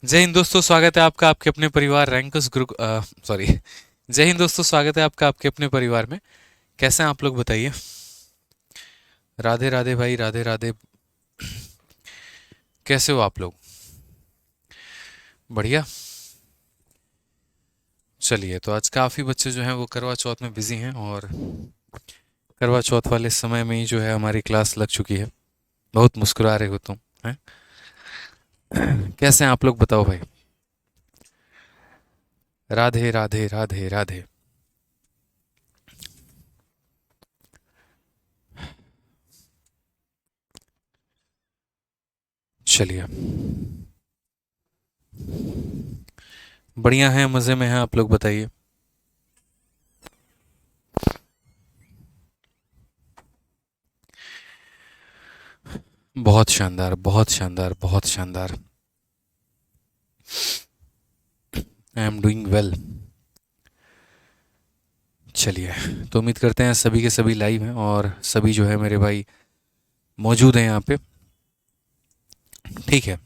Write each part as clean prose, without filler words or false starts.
जय हिंद दोस्तों, स्वागत है आपका आपके अपने परिवार रैंकस ग्रुप सॉरी। जय हिंद दोस्तों, स्वागत है आपका आपके अपने परिवार में। कैसे हैं आप लोग, बताइए। राधे राधे भाई, राधे राधे। कैसे हो आप लोग? बढ़िया। चलिए, तो आज काफ़ी बच्चे जो हैं वो करवा चौथ में बिजी हैं, और करवा चौथ वाले समय में ही जो है हमारी क्लास लग चुकी है। बहुत मुस्कुरा रहे हो तुम, हैं? कैसे हैं आप लोग, बताओ भाई। राधे राधे राधे राधे। चलिए, बढ़िया है, मज़े में हैं आप लोग, बताइए। बहुत शानदार, बहुत शानदार, बहुत शानदार। I am doing well. चलिए, तो उम्मीद करते हैं सभी के सभी लाइव हैं और सभी जो है मेरे भाई मौजूद हैं यहाँ पे। ठीक है।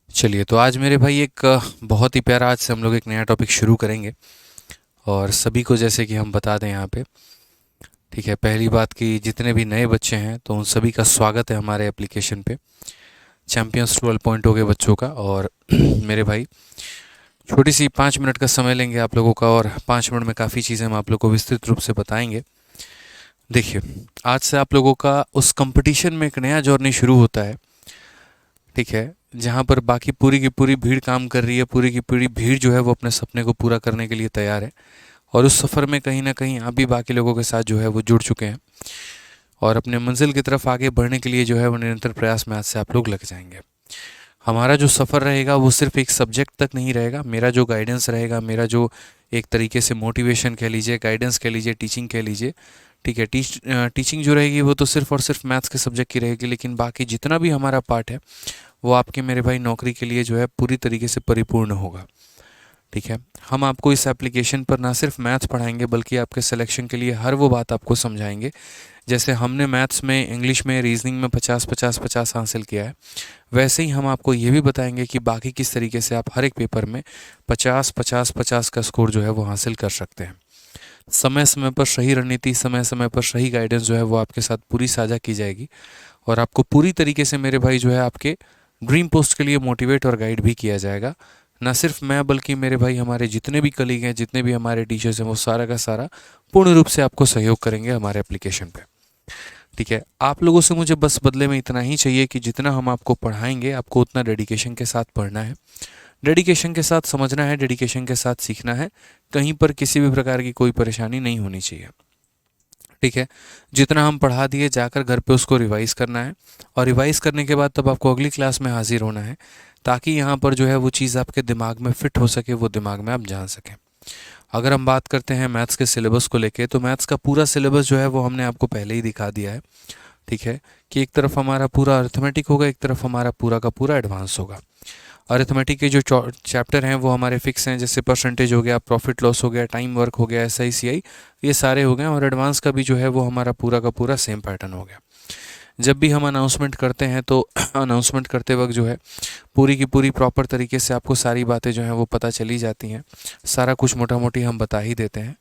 चलिए, तो आज मेरे भाई एक बहुत ही प्यारा, आज से हम लोग एक नया टॉपिक शुरू करेंगे। और सभी को जैसे कि हम बता दें यहाँ पे, ठीक है, पहली बात कि जितने भी नए बच्चे हैं तो उन सभी का स्वागत है हमारे एप्लीकेशन पे, चैम्पियंस 12 के बच्चों का। और मेरे भाई छोटी सी 5 मिनट का समय लेंगे आप लोगों का, और 5 मिनट में काफ़ी चीज़ें हम आप लोगों को विस्तृत रूप से बताएंगे। देखिए, आज से आप लोगों का उस कंपटीशन में एक नया जर्नी शुरू होता है। ठीक है। जहाँ पर बाकी पूरी की पूरी भीड़ काम कर रही है, पूरी की पूरी भीड़ जो है वो अपने सपने को पूरा करने के लिए तैयार है। और उस सफ़र में कहीं ना कहीं आप भी बाकी लोगों के साथ जो है वो जुड़ चुके हैं, और अपने मंजिल की तरफ आगे बढ़ने के लिए जो है वो निरंतर प्रयास में आज से आप लोग लग जाएंगे। हमारा जो सफ़र रहेगा वो सिर्फ एक सब्जेक्ट तक नहीं रहेगा। मेरा जो गाइडेंस रहेगा, मेरा जो एक तरीके से मोटिवेशन कह लीजिए, गाइडेंस कह लीजिए, टीचिंग कह लीजिए, ठीक है, टीचिंग जो रहेगी वो तो सिर्फ और सिर्फ मैथ्स के सब्जेक्ट की रहेगी। लेकिन बाकी जितना भी हमारा पार्ट है वो आपके मेरे भाई नौकरी के लिए जो है पूरी तरीके से परिपूर्ण होगा। ठीक है। हम आपको इस एप्लीकेशन पर ना सिर्फ मैथ्स पढ़ाएंगे, बल्कि आपके सिलेक्शन के लिए हर वो बात आपको समझाएंगे। जैसे हमने मैथ्स में, इंग्लिश में, रीजनिंग में 50 50 50 हासिल किया है, वैसे ही हम आपको ये भी बताएंगे कि बाकी किस तरीके से आप हर एक पेपर में 50 50 50 का स्कोर जो है वो हासिल कर सकते हैं। समय समय पर सही रणनीति, समय समय पर सही गाइडेंस जो है वो आपके साथ पूरी साझा की जाएगी, और आपको पूरी तरीके से मेरे भाई जो है आपके ड्रीम पोस्ट के लिए मोटिवेट और गाइड भी किया जाएगा। ना सिर्फ मैं, बल्कि मेरे भाई हमारे जितने भी कलीग हैं, जितने भी हमारे टीचर्स हैं, वो सारा का सारा पूर्ण रूप से आपको सहयोग करेंगे हमारे एप्लीकेशन पे। ठीक है। आप लोगों से मुझे बस बदले में इतना ही चाहिए कि जितना हम आपको पढ़ाएंगे, आपको उतना डेडिकेशन के साथ पढ़ना है, डेडिकेशन के साथ समझना है, डेडिकेशन के साथ सीखना है। कहीं पर किसी भी प्रकार की कोई परेशानी नहीं होनी चाहिए। ठीक है। जितना हम पढ़ा दिए, जाकर घर पे उसको रिवाइज़ करना है, और रिवाइज़ करने के बाद तब आपको अगली क्लास में हाजिर होना है, ताकि यहाँ पर जो है वो चीज़ आपके दिमाग में फिट हो सके, वो दिमाग में आप जान सकें। अगर हम बात करते हैं मैथ्स के सिलेबस को लेके, तो मैथ्स का पूरा सिलेबस जो है वो हमने आपको पहले ही दिखा दिया है। ठीक है। कि एक तरफ हमारा पूरा अर्थमेटिक होगा, एक तरफ हमारा पूरा का पूरा एडवांस होगा। अरिथमेटिक के जो चैप्टर हैं वो हमारे फिक्स हैं, जैसे परसेंटेज हो गया, प्रॉफिट लॉस हो गया, टाइम वर्क हो गया, SICI, ये सारे हो गए। और एडवांस का भी जो है वो हमारा पूरा का पूरा सेम पैटर्न हो गया। जब भी हम अनाउंसमेंट करते हैं तो अनाउंसमेंट करते वक्त जो है पूरी की पूरी प्रॉपर तरीके से आपको सारी बातें जो हैं वो पता चली जाती हैं। सारा कुछ मोटा मोटी हम बता ही देते हैं।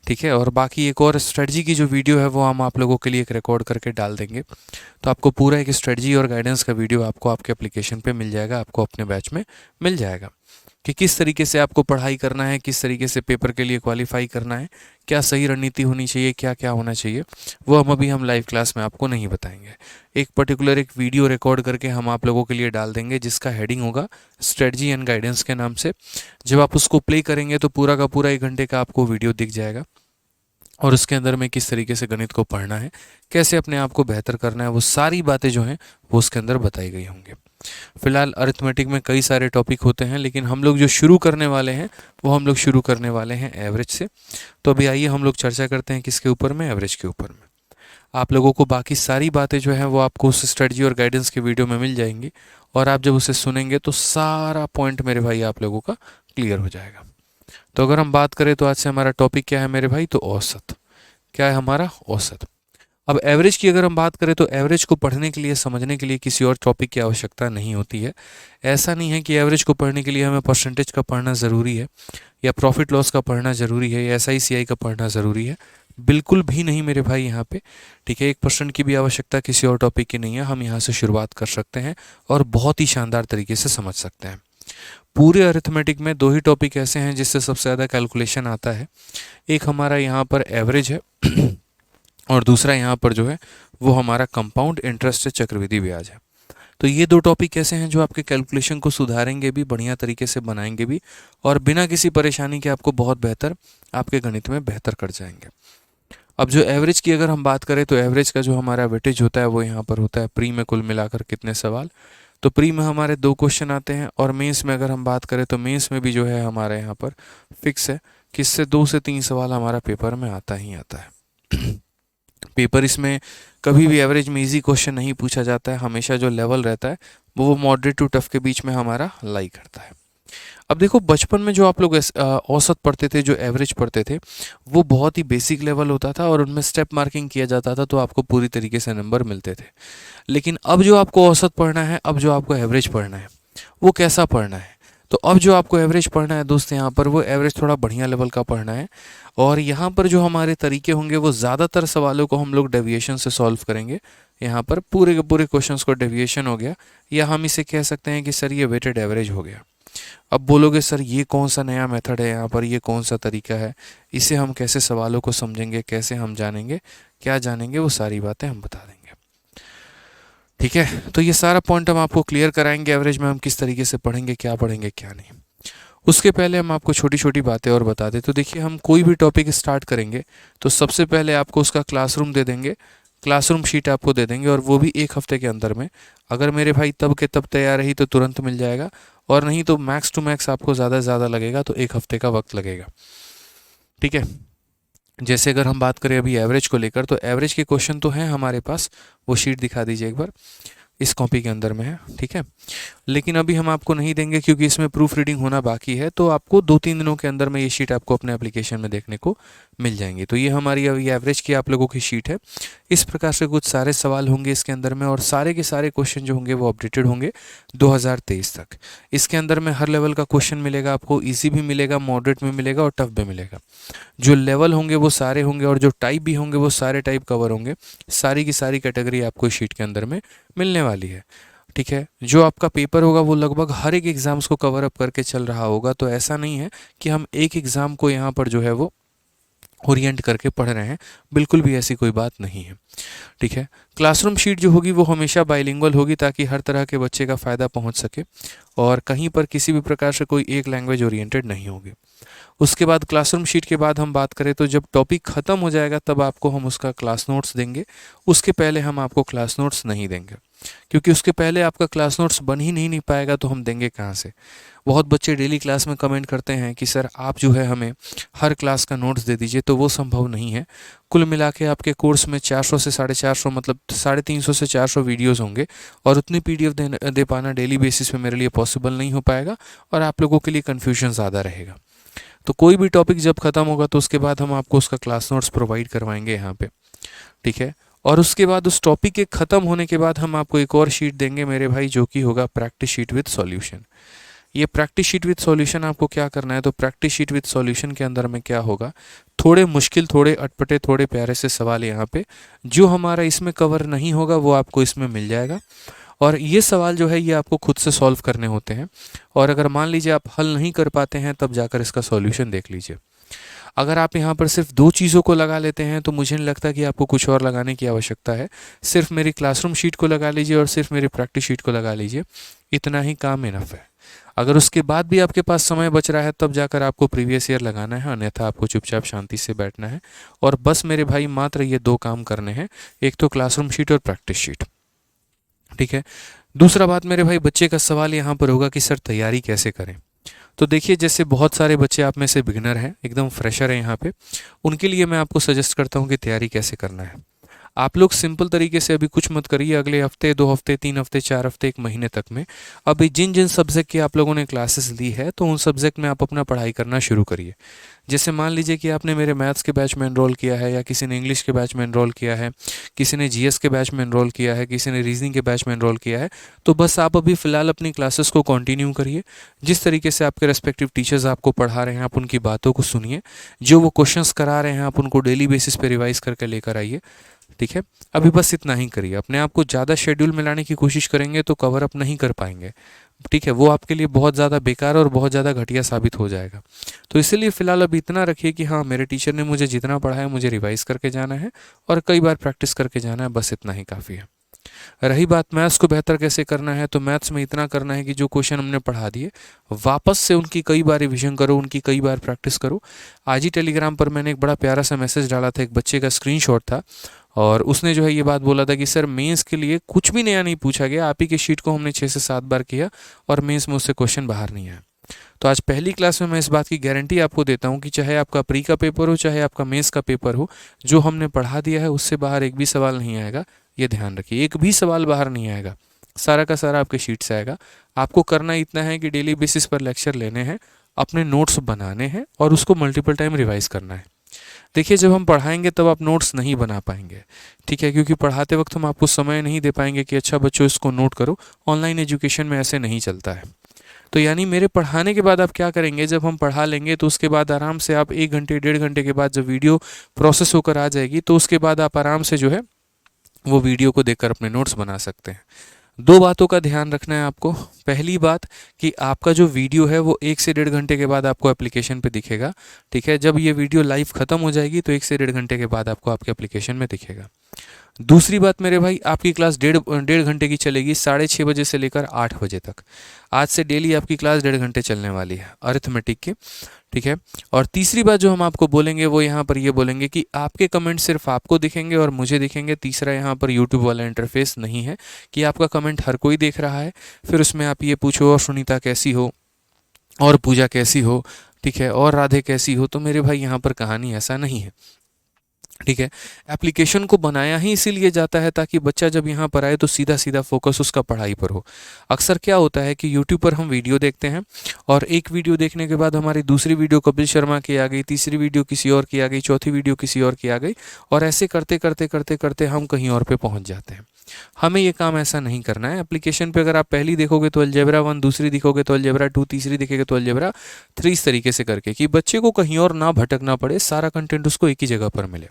ठीक है। और बाकी एक और स्ट्रेटजी की जो वीडियो है वो हम आप लोगों के लिए एक रिकॉर्ड करके डाल देंगे। तो आपको पूरा एक स्ट्रेटजी और गाइडेंस का वीडियो आपको आपके एप्लीकेशन पे मिल जाएगा, आपको अपने बैच में मिल जाएगा, कि किस तरीके से आपको पढ़ाई करना है, किस तरीके से पेपर के लिए क्वालिफाई करना है, क्या सही रणनीति होनी चाहिए, क्या क्या होना चाहिए। वो हम लाइव क्लास में आपको नहीं बताएंगे। एक पर्टिकुलर एक वीडियो रिकॉर्ड करके हम आप लोगों के लिए डाल देंगे, जिसका हेडिंग होगा स्ट्रेटजी एंड गाइडेंस के नाम से। जब आप उसको प्ले करेंगे तो पूरा का पूरा 1 घंटे का आपको वीडियो दिख जाएगा, और उसके अंदर में किस तरीके से गणित को पढ़ना है, कैसे अपने आप को बेहतर करना है, वो सारी बातें जो हैं वो उसके अंदर बताई गई होंगी। फिलहाल अरिथमेटिक में कई सारे टॉपिक होते हैं, लेकिन हम लोग जो शुरू करने वाले हैं वो हम लोग शुरू करने वाले हैं एवरेज से। तो अभी आइए हम लोग चर्चा करते हैं किसके ऊपर में, एवरेज के ऊपर में। आप लोगों को बाकी सारी बातें जो हैं वो आपको उस स्ट्रेटजी और गाइडेंस के वीडियो में मिल जाएंगी, और आप जब उसे सुनेंगे तो सारा पॉइंट मेरे भाई आप लोगों का क्लियर हो जाएगा। तो अगर हम बात करें तो आज से हमारा टॉपिक क्या है मेरे भाई, तो औसत। क्या है हमारा? औसत। अब एवरेज की अगर हम बात करें तो एवरेज को पढ़ने के लिए, समझने के लिए किसी और टॉपिक की आवश्यकता नहीं होती है। ऐसा नहीं है कि एवरेज को पढ़ने के लिए हमें परसेंटेज का पढ़ना ज़रूरी है, या प्रॉफिट लॉस का पढ़ना ज़रूरी है, या SICI का पढ़ना ज़रूरी है। बिल्कुल भी नहीं मेरे भाई यहाँ पे। ठीक है, 1% की भी आवश्यकता किसी और टॉपिक की नहीं है। हम यहाँ से शुरुआत कर सकते हैं और बहुत ही शानदार तरीके से समझ सकते हैं। पूरे अरिथमेटिक में दो ही टॉपिक ऐसे हैं जिससे सबसे ज़्यादा कैलकुलेशन आता है। एक हमारा यहाँ पर एवरेज है और दूसरा यहाँ पर जो है वो हमारा कंपाउंड इंटरेस्ट चक्रवृद्धि ब्याज है। तो ये दो टॉपिक ऐसे हैं जो आपके कैलकुलेशन को सुधारेंगे भी, बढ़िया तरीके से बनाएंगे भी, और बिना किसी परेशानी के आपको बहुत बेहतर आपके गणित में बेहतर कर जाएंगे। अब जो एवरेज की अगर हम बात करें तो एवरेज का जो हमारा वेटेज होता है वो यहाँ पर होता है प्री में कुल मिलाकर कितने सवाल। तो प्री में हमारे 2 क्वेश्चन आते हैं, और मेंस में अगर हम बात करें तो मेंस में भी जो है हमारे यहाँ पर फिक्स है कि इससे 2 से 3 सवाल हमारा पेपर में आता ही आता है। पेपर इसमें कभी भी एवरेज में इजी क्वेश्चन नहीं पूछा जाता है। हमेशा जो लेवल रहता है वो मॉडरेट टू टफ के बीच में हमारा लाई करता है। अब देखो, बचपन में जो आप लोग औसत पढ़ते थे, जो एवरेज पढ़ते थे, वो बहुत ही बेसिक लेवल होता था और उनमें स्टेप मार्किंग किया जाता था, तो आपको पूरी तरीके से नंबर मिलते थे। लेकिन अब जो आपको औसत पढ़ना है, अब जो आपको एवरेज पढ़ना है, वो कैसा पढ़ना है? तो अब जो आपको एवरेज पढ़ना है दोस्त, यहाँ पर वो एवरेज थोड़ा बढ़िया लेवल का पढ़ना है। और यहाँ पर जो हमारे तरीके होंगे वो ज़्यादातर सवालों को हम लोग डेविएशन से सॉल्व करेंगे। यहाँ पर पूरे के पूरे क्वेश्चंस को डेविएशन हो गया, या हम इसे कह सकते हैं कि सर ये वेटेड एवरेज हो गया। अब बोलोगे सर ये कौन सा नया मेथड है यहाँ पर, ये कौन सा तरीका है, इसे हम कैसे सवालों को समझेंगे, कैसे हम जानेंगे, क्या जानेंगे, वो सारी बातें हम बता देंगे। ठीक है, तो ये सारा पॉइंट हम आपको क्लियर कराएंगे। एवरेज में हम किस तरीके से पढ़ेंगे, क्या नहीं। उसके पहले हम आपको छोटी छोटी बातें और बता दें। तो देखिए, हम कोई भी टॉपिक स्टार्ट करेंगे तो सबसे पहले आपको उसका क्लासरूम दे देंगे, क्लासरूम शीट आपको दे देंगे, और वो भी 1 हफ्ते के अंदर में। अगर मेरे भाई तब के तब तैयार रही तो तुरंत मिल जाएगा, और नहीं तो मैक्स टू मैक्स आपको ज़्यादा से ज़्यादा लगेगा तो 1 हफ्ते का वक्त लगेगा। ठीक है, जैसे अगर हम बात करें अभी एवरेज को लेकर, तो एवरेज के क्वेश्चन तो हैं हमारे पास, वो शीट दिखा दीजिए एक बार, इस कॉपी के अंदर में है। ठीक है, लेकिन अभी हम आपको नहीं देंगे क्योंकि इसमें प्रूफ रीडिंग होना बाकी है। तो आपको 2-3 दिनों के अंदर में ये शीट आपको अपने एप्लीकेशन में देखने को मिल जाएंगी। तो ये हमारी अभी एवरेज की आप लोगों की शीट है। इस प्रकार से कुछ सारे सवाल होंगे इसके अंदर में, और सारे के सारे क्वेश्चन जो होंगे वो अपडेटेड होंगे 2023 तक। इसके अंदर में हर लेवल का क्वेश्चन मिलेगा आपको, ईजी भी मिलेगा, मॉडरेट में मिलेगा और टफ भी मिलेगा। जो लेवल होंगे वो सारे होंगे, और जो टाइप भी होंगे वो सारे टाइप कवर होंगे। सारी की सारी कैटेगरी आपको शीट के अंदर में मिलने वाली है। ठीक है, जो आपका पेपर होगा वो लगभग हर एक एग्ज़ाम्स को कवर अप करके चल रहा होगा। तो ऐसा नहीं है कि हम एक एग्ज़ाम को यहाँ पर जो है वो ओरिएंट करके पढ़ रहे हैं, बिल्कुल भी ऐसी कोई बात नहीं है। ठीक है, क्लासरूम शीट जो होगी वो हमेशा बाइलिंगुअल होगी, ताकि हर तरह के बच्चे का फ़ायदा पहुंच सके, और कहीं पर किसी भी प्रकार से कोई एक लैंग्वेज ओरिएंटेड नहीं होगी। उसके बाद क्लासरूम शीट के बाद हम बात करें तो जब टॉपिक ख़त्म हो जाएगा तब आपको हम उसका क्लास नोट्स देंगे। उसके पहले हम आपको क्लास नोट्स नहीं देंगे, क्योंकि उसके पहले आपका क्लास नोट्स बन ही नहीं पाएगा, तो हम देंगे कहाँ से। बहुत बच्चे डेली क्लास में कमेंट करते हैं कि सर आप जो है हमें हर क्लास का नोट्स दे दीजिए, तो वो संभव नहीं है। कुल मिला के आपके कोर्स में 400 से 450, मतलब 350 से 400 वीडियोस होंगे, और उतनी PDF दे पाना डेली बेसिस पे मेरे लिए पॉसिबल नहीं हो पाएगा, और आप लोगों के लिए कन्फ्यूजन ज़्यादा रहेगा। तो कोई भी टॉपिक जब ख़त्म होगा तो उसके बाद हम आपको उसका क्लास नोट्स प्रोवाइड करवाएंगे यहाँ पे। ठीक है, और उसके बाद उस टॉपिक के ख़त्म होने के बाद हम आपको एक और शीट देंगे मेरे भाई, जो कि होगा प्रैक्टिस शीट विद सॉल्यूशन। ये प्रैक्टिस शीट विद सॉल्यूशन आपको क्या करना है, तो प्रैक्टिस शीट विद सॉल्यूशन के अंदर में क्या होगा, थोड़े मुश्किल, थोड़े अटपटे, थोड़े प्यारे से सवाल यहाँ पे जो हमारा इसमें कवर नहीं होगा वो आपको इसमें मिल जाएगा। और ये सवाल जो है ये आपको खुद से सॉल्व करने होते हैं, और अगर मान लीजिए आप हल नहीं कर पाते हैं तब जाकर इसका सॉल्यूशन देख लीजिए। अगर आप यहाँ पर सिर्फ 2 चीज़ों को लगा लेते हैं तो मुझे नहीं लगता कि आपको कुछ और लगाने की आवश्यकता है। सिर्फ मेरी क्लासरूम शीट को लगा लीजिए और सिर्फ मेरी प्रैक्टिस शीट को लगा लीजिए, इतना ही काम इनफ है। अगर उसके बाद भी आपके पास समय बच रहा है तब जाकर आपको प्रीवियस ईयर लगाना है, अन्यथा आपको चुपचाप शांति से बैठना है। और बस मेरे भाई मात्र ये 2 काम करने हैं, एक तो क्लासरूम शीट और प्रैक्टिस शीट। ठीक है, दूसरा बात मेरे भाई, बच्चे का सवाल यहाँ पर होगा कि सर तैयारी कैसे करें। तो देखिए, जैसे बहुत सारे बच्चे आप में से बिगिनर हैं, एकदम फ्रेशर हैं यहाँ पे, उनके लिए मैं आपको सजेस्ट करता हूँ कि तैयारी कैसे करना है। आप लोग सिंपल तरीके से अभी कुछ मत करिए, अगले हफ्ते, 2 हफ्ते, 3 हफ्ते, 4 हफ्ते, 1 महीने तक में अभी जिन जिन सब्जेक्ट की आप लोगों ने क्लासेस ली है तो उन सब्जेक्ट में आप अपना पढ़ाई करना शुरू करिए। जैसे मान लीजिए कि आपने मेरे मैथ्स के बैच में एनरोल किया है, या किसी ने इंग्लिश के बैच में एनरोल किया है, किसी ने जीएस के बैच में एनरोल किया है, किसी ने रीजनिंग के बैच में एनरोल किया है, तो बस आप अभी फ़िलहाल अपनी क्लासेस को कंटिन्यू करिए। जिस तरीके से आपके रेस्पेक्टिव टीचर्स आपको पढ़ा रहे हैं आप उनकी बातों को सुनिए, जो वो क्वेश्चंस करा रहे हैं आप उनको डेली बेसिस पे रिवाइज करके लेकर आइए। ठीक है, अभी बस इतना ही करिए। अपने आप को ज़्यादा शेड्यूल में लाने की कोशिश करेंगे तो कवर अप नहीं कर पाएंगे। ठीक है, वो आपके लिए बहुत ज़्यादा बेकार और बहुत ज़्यादा घटिया साबित हो जाएगा। तो इसीलिए फ़िलहाल अभी इतना रखिए कि हाँ, मेरे टीचर ने मुझे जितना पढ़ाया मुझे रिवाइज करके जाना है और कई बार प्रैक्टिस करके जाना है, बस इतना ही काफ़ी है। रही बात मैथ्स को बेहतर कैसे करना है, तो मैथ्स में इतना करना है कि जो क्वेश्चन हमने पढ़ा दिए वापस से उनकी कई बार रिविजन करो, उनकी कई बार प्रैक्टिस करो। आज ही टेलीग्राम पर मैंने एक बड़ा प्यारा सा मैसेज डाला था, एक बच्चे का स्क्रीनशॉट था और उसने जो है ये बात बोला था कि सर मेंस के लिए कुछ भी नया नहीं पूछा गया, आप ही के शीट को हमने 6 से 7 बार किया और मेंस में उससे क्वेश्चन बाहर नहीं आया। तो आज पहली क्लास में मैं इस बात की गारंटी आपको देता हूँ कि चाहे आपका प्री का पेपर हो, चाहे आपका मेंस का पेपर हो, जो हमने पढ़ा दिया है उससे बाहर एक भी सवाल नहीं आएगा। ये ध्यान रखिए, एक भी सवाल बाहर नहीं आएगा, सारा का सारा आपके शीट से आएगा। आपको करना इतना है कि डेली बेसिस पर लेक्चर लेने हैं, अपने नोट्स बनाने हैं और उसको मल्टीपल टाइम रिवाइज करना है। देखिए, जब हम पढ़ाएंगे तब आप नोट्स नहीं बना पाएंगे। ठीक है, क्योंकि पढ़ाते वक्त हम आपको समय नहीं दे पाएंगे कि अच्छा बच्चों इसको नोट करो। ऑनलाइन एजुकेशन में ऐसे नहीं चलता है। तो यानी मेरे पढ़ाने के बाद आप क्या करेंगे, जब हम पढ़ा लेंगे तो उसके बाद आराम से आप 1 घंटे 1.5 घंटे के बाद जब वीडियो प्रोसेस होकर आ जाएगी तो उसके बाद आप आराम से जो है वो वीडियो को देखकर अपने नोट्स बना सकते हैं। 2 बातों का ध्यान रखना है आपको। पहली बात कि आपका जो वीडियो है वो 1 से 1.5 घंटे के बाद आपको एप्लीकेशन पे दिखेगा। ठीक है, जब ये वीडियो लाइव खत्म हो जाएगी तो 1 से 1.5 घंटे के बाद आपको आपके एप्लीकेशन में दिखेगा। दूसरी बात मेरे भाई, आपकी क्लास डेढ़ घंटे की चलेगी, 6:30 बजे से लेकर 8 बजे तक। आज से डेली आपकी क्लास 1.5 घंटे चलने वाली है अरिथमेटिक की। ठीक है, और तीसरी बात जो हम आपको बोलेंगे वो यहाँ पर ये बोलेंगे कि आपके कमेंट सिर्फ आपको दिखेंगे और मुझे दिखेंगे। तीसरा, यहाँ पर यूट्यूब वाला इंटरफेस नहीं है कि आपका कमेंट हर कोई देख रहा है, फिर उसमें आप ये पूछो और सुनीता कैसी हो और पूजा कैसी हो, ठीक है, और राधे कैसी हो। तो मेरे भाई यहाँ पर कहानी ऐसा नहीं है। ठीक है, एप्लीकेशन को बनाया ही इसीलिए जाता है ताकि बच्चा जब यहाँ पर आए तो सीधा सीधा फोकस उसका पढ़ाई पर हो। अक्सर क्या होता है कि यूट्यूब पर हम वीडियो देखते हैं और एक वीडियो देखने के बाद हमारी दूसरी वीडियो कपिल शर्मा की आ गई, तीसरी वीडियो किसी और की आ गई, चौथी वीडियो किसी और की आ गई और ऐसे करते करते करते करते हम कहीं और पे पहुँच जाते हैं। हमें ये काम ऐसा नहीं करना है। एप्लीकेशन पे अगर आप पहली देखोगे तो अलजेब्रा 1, दूसरी देखोगे तो अलजेब्रा 2, तीसरी दिखेगा तो अलजेब्रा 3, इस तरीके से करके कि बच्चे को कहीं और ना भटकना पड़े, सारा कंटेंट उसको एक ही जगह पर मिले।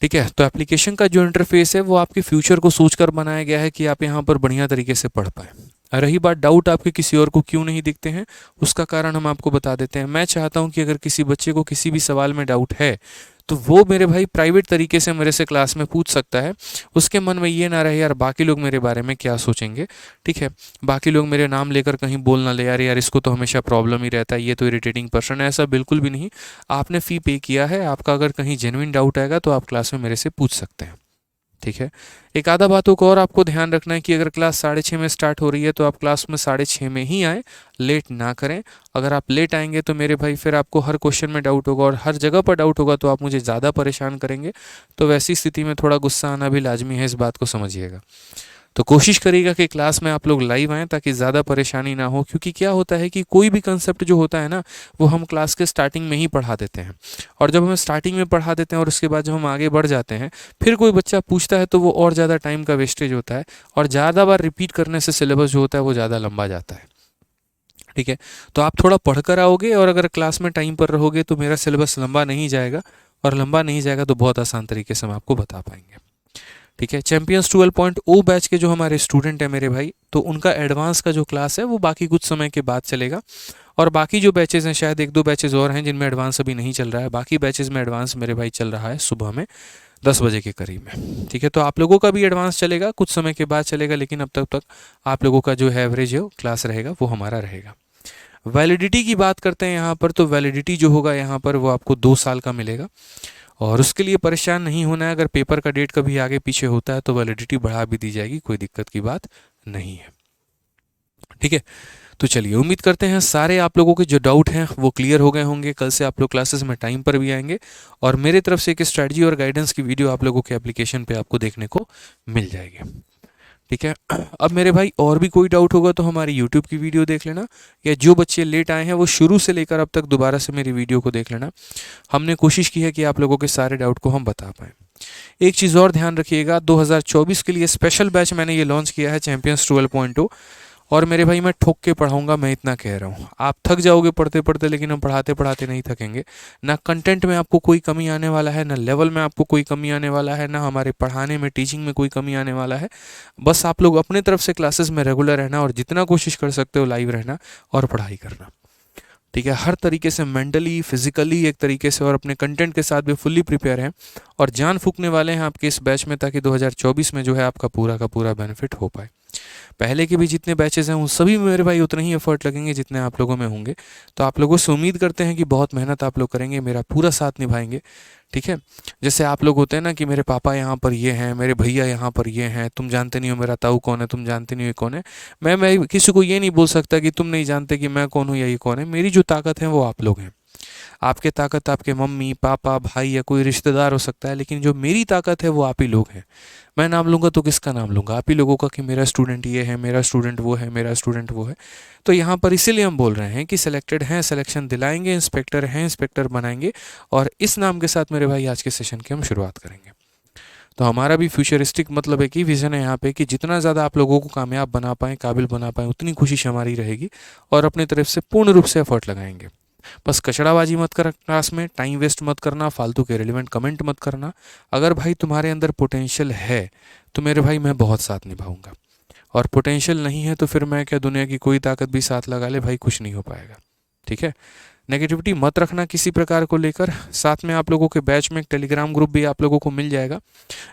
ठीक है, तो एप्लीकेशन का जो इंटरफेस है वो आपके फ्यूचर को सोचकर बनाया गया है कि आप यहाँ पर बढ़िया तरीके से पढ़ पाएँ। रही बात डाउट आपके किसी और को क्यों नहीं दिखते हैं, उसका कारण हम आपको बता देते हैं। मैं चाहता हूँ कि अगर किसी बच्चे को किसी भी सवाल में डाउट है तो वो मेरे भाई प्राइवेट तरीके से मेरे से क्लास में पूछ सकता है। उसके मन में ये ना रहे यार बाकी लोग मेरे बारे में क्या सोचेंगे। ठीक है, बाकी लोग मेरे नाम लेकर कहीं बोल ना ले, यार यार इसको तो हमेशा प्रॉब्लम ही रहता है, ये तो इरिटेटिंग पर्सन है। ऐसा बिल्कुल भी नहीं। आपने फ़ी पे किया है, आपका अगर कहीं जेन्युइन डाउट आएगा तो आप क्लास में मेरे से पूछ सकते हैं। ठीक है, एक आधा बातों को और आपको ध्यान रखना है कि अगर क्लास 6:30 में स्टार्ट हो रही है तो आप क्लास में 6:30 में ही आए, लेट ना करें। अगर आप लेट आएंगे तो मेरे भाई फिर आपको हर क्वेश्चन में डाउट होगा और हर जगह पर डाउट होगा तो आप मुझे ज़्यादा परेशान करेंगे। तो वैसी स्थिति में थोड़ा गुस्सा आना भी लाजमी है, इस बात को समझिएगा। तो कोशिश करिएगा कि क्लास में आप लोग लाइव आएँ ताकि ज़्यादा परेशानी ना हो, क्योंकि क्या होता है कि कोई भी कंसेप्ट जो होता है ना वो हम क्लास के स्टार्टिंग में ही पढ़ा देते हैं और जब हम स्टार्टिंग में पढ़ा देते हैं और उसके बाद जब हम आगे बढ़ जाते हैं फिर कोई बच्चा पूछता है तो वो और ज़्यादा टाइम का वेस्टेज होता है और ज़्यादा बार रिपीट करने से सिलेबस जो होता है वो ज़्यादा लंबा जाता है। ठीक है, तो आप थोड़ा पढ़कर आओगे और अगर क्लास में टाइम पर रहोगे तो मेरा सिलेबस लंबा नहीं जाएगा और लंबा नहीं जाएगा तो बहुत आसान तरीके से हम आपको बता पाएंगे। ठीक है, चैंपियंस 12.0 बैच के जो हमारे स्टूडेंट हैं मेरे भाई, तो उनका एडवांस का जो क्लास है वो बाकी कुछ समय के बाद चलेगा और बाकी जो बैचेज़ हैं शायद 1-2 बैचेज़ और हैं जिनमें एडवांस अभी नहीं चल रहा है। बाकी बैचेज़ में एडवांस मेरे भाई चल रहा है सुबह में 10 बजे के करीब में। ठीक है, तो आप लोगों का भी एडवांस चलेगा, कुछ समय के बाद चलेगा, लेकिन अब तक आप लोगों का जो है एवरेज है वो क्लास रहेगा वो हमारा रहेगा। वैलिडिटी की बात करते हैं यहाँ पर, तो वैलिडिटी जो होगा यहाँ पर वो आपको 2 साल का मिलेगा और उसके लिए परेशान नहीं होना है। अगर पेपर का डेट कभी आगे पीछे होता है तो वैलिडिटी बढ़ा भी दी जाएगी, कोई दिक्कत की बात नहीं है। ठीक है। तो चलिए, उम्मीद करते हैं सारे आप लोगों के जो डाउट हैं वो क्लियर हो गए होंगे। कल से आप लोग क्लासेस में टाइम पर भी आएंगे और मेरे तरफ से एक स्ट्रेटजी और गाइडेंस की वीडियो आप लोगों के एप्लीकेशन पे आपको देखने को मिल जाएगी। ठीक है। अब मेरे भाई और भी कोई डाउट होगा तो हमारी यूट्यूब की वीडियो देख लेना, या जो बच्चे लेट आए हैं वो शुरू से लेकर अब तक दोबारा से मेरी वीडियो को देख लेना। हमने कोशिश की है कि आप लोगों के सारे डाउट को हम बता पाएँ। एक चीज़ और ध्यान रखिएगा, 2024 के लिए स्पेशल बैच मैंने ये लॉन्च किया है, चैंपियंस 12.0। और मेरे भाई मैं ठोक के पढ़ाऊंगा, मैं इतना कह रहा हूँ। आप थक जाओगे पढ़ते पढ़ते, लेकिन हम पढ़ाते पढ़ाते नहीं थकेंगे। ना कंटेंट में आपको कोई कमी आने वाला है, ना लेवल में आपको कोई कमी आने वाला है, ना हमारे पढ़ाने में टीचिंग में कोई कमी आने वाला है। बस आप लोग अपने तरफ से क्लासेस में रेगुलर रहना और जितना कोशिश कर सकते हो लाइव रहना और पढ़ाई करना। ठीक है, हर तरीके से मेंटली फिजिकली एक तरीके से और अपने कंटेंट के साथ भी फुल्ली प्रिपेयर हैं और जान फूकने वाले हैं आपके इस बैच में, ताकि 2024 में जो है आपका पूरा का पूरा बेनिफिट हो पाए। पहले के भी जितने बैचेस हैं उन सभी में मेरे भाई उतने ही एफर्ट लगेंगे जितने आप लोगों में होंगे। तो आप लोगों से उम्मीद करते हैं कि बहुत मेहनत आप लोग करेंगे, मेरा पूरा साथ निभाएंगे। ठीक है। जैसे आप लोग होते हैं ना कि मेरे पापा यहाँ पर ये हैं, मेरे भैया यहाँ पर ये हैं, तुम जानते नहीं हो मेरा ताऊ कौन है, तुम जानते नहीं हो ये कौन है। मैं किसी को ये नहीं बोल सकता कि तुम नहीं जानते कि मैं कौन हूँ या ये कौन है। मेरी जो ताकत है वो आप लोग हैं। आपके ताकत आपके मम्मी पापा भाई या कोई रिश्तेदार हो सकता है, लेकिन जो मेरी ताकत है वो आप ही लोग हैं। मैं नाम लूँगा तो किसका नाम लूँगा? आप ही लोगों का, कि मेरा स्टूडेंट ये है, मेरा स्टूडेंट वो है, मेरा स्टूडेंट वो है। तो यहाँ पर इसीलिए हम बोल रहे हैं कि सिलेक्टेड हैं, सिलेक्शन दिलाएंगे, इंस्पेक्टर हैं, इंस्पेक्टर बनाएंगे। और इस नाम के साथ मेरे भाई आज के सेशन की हम शुरुआत करेंगे। तो हमारा भी फ्यूचरिस्टिक मतलब है कि विज़न है यहाँ पे कि जितना ज़्यादा आप लोगों को कामयाब बना पाएँ, काबिल बना पाएँ, उतनी कोशिश हमारी रहेगी और अपनी तरफ से पूर्ण रूप से एफर्ट लगाएंगे। बस कचड़ाबाजी मत कर क्लास में, टाइम वेस्ट मत करना, फालतू के रिलेवेंट कमेंट मत करना। अगर भाई तुम्हारे अंदर पोटेंशियल है तो मेरे भाई मैं बहुत साथ निभाऊंगा, और पोटेंशियल नहीं है तो फिर मैं क्या, दुनिया की कोई ताकत भी साथ लगा ले भाई, कुछ नहीं हो पाएगा। ठीक है। नेगेटिविटी मत रखना किसी प्रकार को लेकर। साथ में आप लोगों के बैच में एक टेलीग्राम ग्रुप भी आप लोगों को मिल जाएगा,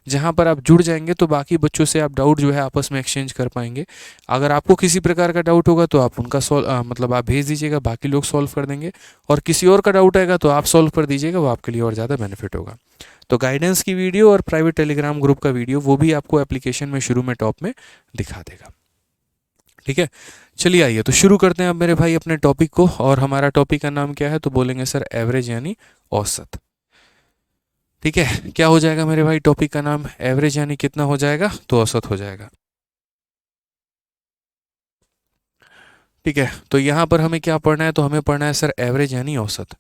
जहाँ पर आप जुड़ जाएंगे तो बाकी बच्चों से आप डाउट जो है आपस में एक्सचेंज कर पाएंगे। अगर आपको किसी प्रकार का डाउट होगा तो आप उनका मतलब आप भेज दीजिएगा, बाकी लोग सॉल्व कर देंगे। और किसी और का डाउट आएगा तो आप सॉल्व कर दीजिएगा, वो आपके लिए और ज़्यादा बेनिफिट होगा। तो गाइडेंस की वीडियो और प्राइवेट टेलीग्राम ग्रुप का वीडियो वो भी आपको एप्लीकेशन में शुरू में टॉप में दिखा देगा। ठीक है। चलिए आइए तो शुरू करते हैं अब मेरे भाई अपने टॉपिक को। और हमारा टॉपिक का नाम क्या है? तो बोलेंगे सर एवरेज यानी औसत। ठीक है। क्या हो जाएगा मेरे भाई टॉपिक का नाम? एवरेज यानी कितना हो जाएगा? तो औसत हो जाएगा। ठीक है। तो यहाँ पर हमें क्या पढ़ना है? तो हमें पढ़ना है सर एवरेज यानी औसत।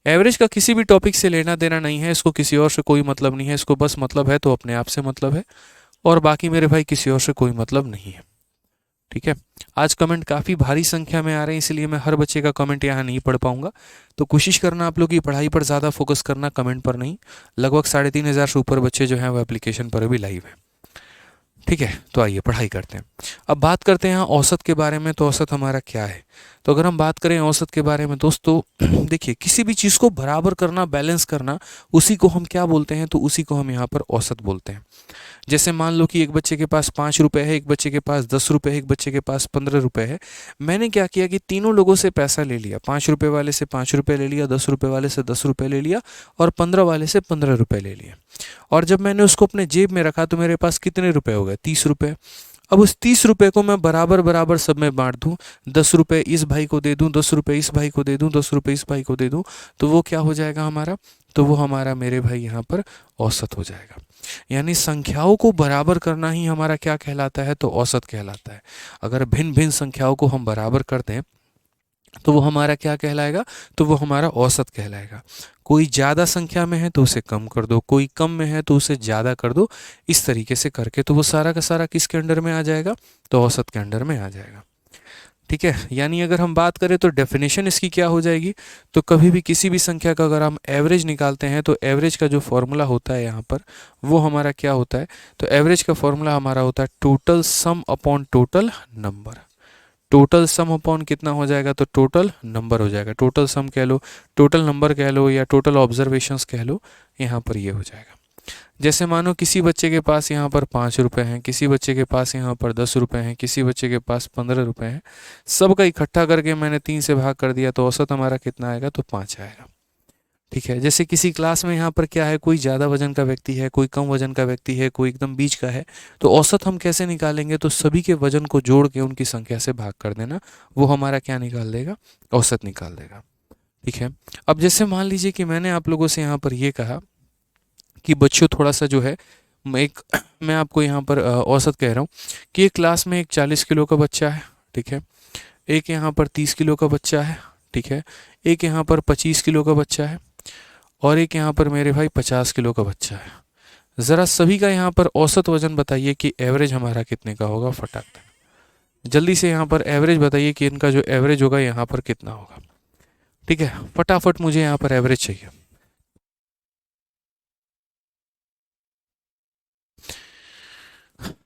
एवरेज का किसी भी टॉपिक से लेना देना नहीं है, इसको किसी और से कोई मतलब नहीं है। इसको बस मतलब है तो अपने आप से मतलब है, और बाकी मेरे भाई किसी और से कोई मतलब नहीं है। ठीक है। आज कमेंट काफ़ी भारी संख्या में आ रहे हैं, इसलिए मैं हर बच्चे का कमेंट यहाँ नहीं पढ़ पाऊंगा। तो कोशिश करना आप लोग की पढ़ाई पर ज़्यादा फोकस करना, कमेंट पर नहीं। लगभग 3,500 से ऊपर बच्चे जो हैं वो एप्लीकेशन पर भी लाइव हैं। ठीक है। तो आइए पढ़ाई करते हैं। अब बात करते हैं औसत के बारे में। तो औसत हमारा क्या है? तो अगर हम बात करें औसत के बारे में दोस्तों, देखिए किसी भी चीज़ को बराबर करना, बैलेंस करना, उसी को हम क्या बोलते हैं? तो उसी को हम यहाँ पर औसत बोलते हैं। जैसे मान लो कि एक बच्चे के पास 5 रुपये है, एक बच्चे के पास 10 रुपये है, एक बच्चे के पास 15 रुपये है। मैंने क्या किया कि तीनों लोगों से पैसा ले लिया। 5 रुपये वाले से 5 रुपये ले लिया, 10 रुपये वाले से 10 रुपये ले लिया, और 15 वाले से 15 रुपये ले लिया। और जब मैंने उसको अपने जेब में रखा तो मेरे पास कितने रुपए हो गए? 30 रुपये। अब उस 30 रुपये को मैं बराबर बराबर सब में बांट दूं, 10 रुपये इस भाई को दे दूं, 10 रुपये इस भाई को दे दूं, 10 रुपये इस भाई को दे दूं, तो वो क्या हो जाएगा हमारा? तो वो हमारा मेरे भाई यहाँ पर औसत हो जाएगा। यानी संख्याओं को बराबर करना ही हमारा क्या कहलाता है? तो औसत कहलाता है। अगर भिन्न भिन्न संख्याओं को हम बराबर कर दें तो वो हमारा क्या कहलाएगा? तो वो हमारा औसत कहलाएगा। कोई ज़्यादा संख्या में है तो उसे कम कर दो, कोई कम में है तो उसे ज़्यादा कर दो। इस तरीके से करके तो वो सारा का सारा किसके अंडर में आ जाएगा? तो औसत के अंडर में आ जाएगा। ठीक है। यानी अगर हम बात करें तो डेफिनेशन इसकी क्या हो जाएगी? तो कभी भी किसी भी संख्या का अगर हम एवरेज निकालते हैं तो एवरेज का जो फॉर्मूला होता है यहाँ पर, वो हमारा क्या होता है? तो एवरेज का फॉर्मूला हमारा होता है total sum upon total number. Total sum upon कितना हो जाएगा? तो टोटल नंबर हो जाएगा। टोटल सम कह लो, टोटल नंबर कह लो, या टोटल ऑब्जर्वेशंस कह लो, यहाँ पर ये हो जाएगा। जैसे मानो किसी बच्चे के पास यहाँ पर 5 रुपये हैं, किसी बच्चे के पास यहाँ पर 10 रुपये हैं, किसी बच्चे के पास 15 रुपये हैं। सबका इकट्ठा करके मैंने 3 से भाग कर दिया तो औसत हमारा कितना आएगा? तो 5 आएगा। ठीक है, जैसे किसी क्लास में यहाँ पर क्या है, कोई ज़्यादा वजन का व्यक्ति है, कोई कम वजन का व्यक्ति है, कोई एकदम बीच का है, तो औसत हम कैसे निकालेंगे? तो सभी के वजन को जोड़ के उनकी संख्या से भाग कर देना, वो हमारा क्या निकाल देगा? औसत निकाल देगा। ठीक है, अब जैसे मान लीजिए कि मैंने आप लोगों से यहाँ पर ये कहा कि बच्चों थोड़ा सा जो है, मैं आपको यहाँ पर औसत कह रहा हूँ कि एक क्लास में एक 40 किलो का बच्चा है। ठीक है, एक यहाँ पर 30 किलो का बच्चा है। ठीक है, एक यहाँ पर 25 किलो का बच्चा है, और एक यहाँ पर मेरे भाई 50 किलो का बच्चा है। ज़रा सभी का यहाँ पर औसत वजन बताइए कि एवरेज हमारा कितने का होगा, फटाक से जल्दी से यहाँ पर एवरेज बताइए कि इनका जो एवरेज होगा यहाँ पर कितना होगा। ठीक है, फटाफट मुझे यहाँ पर एवरेज चाहिए।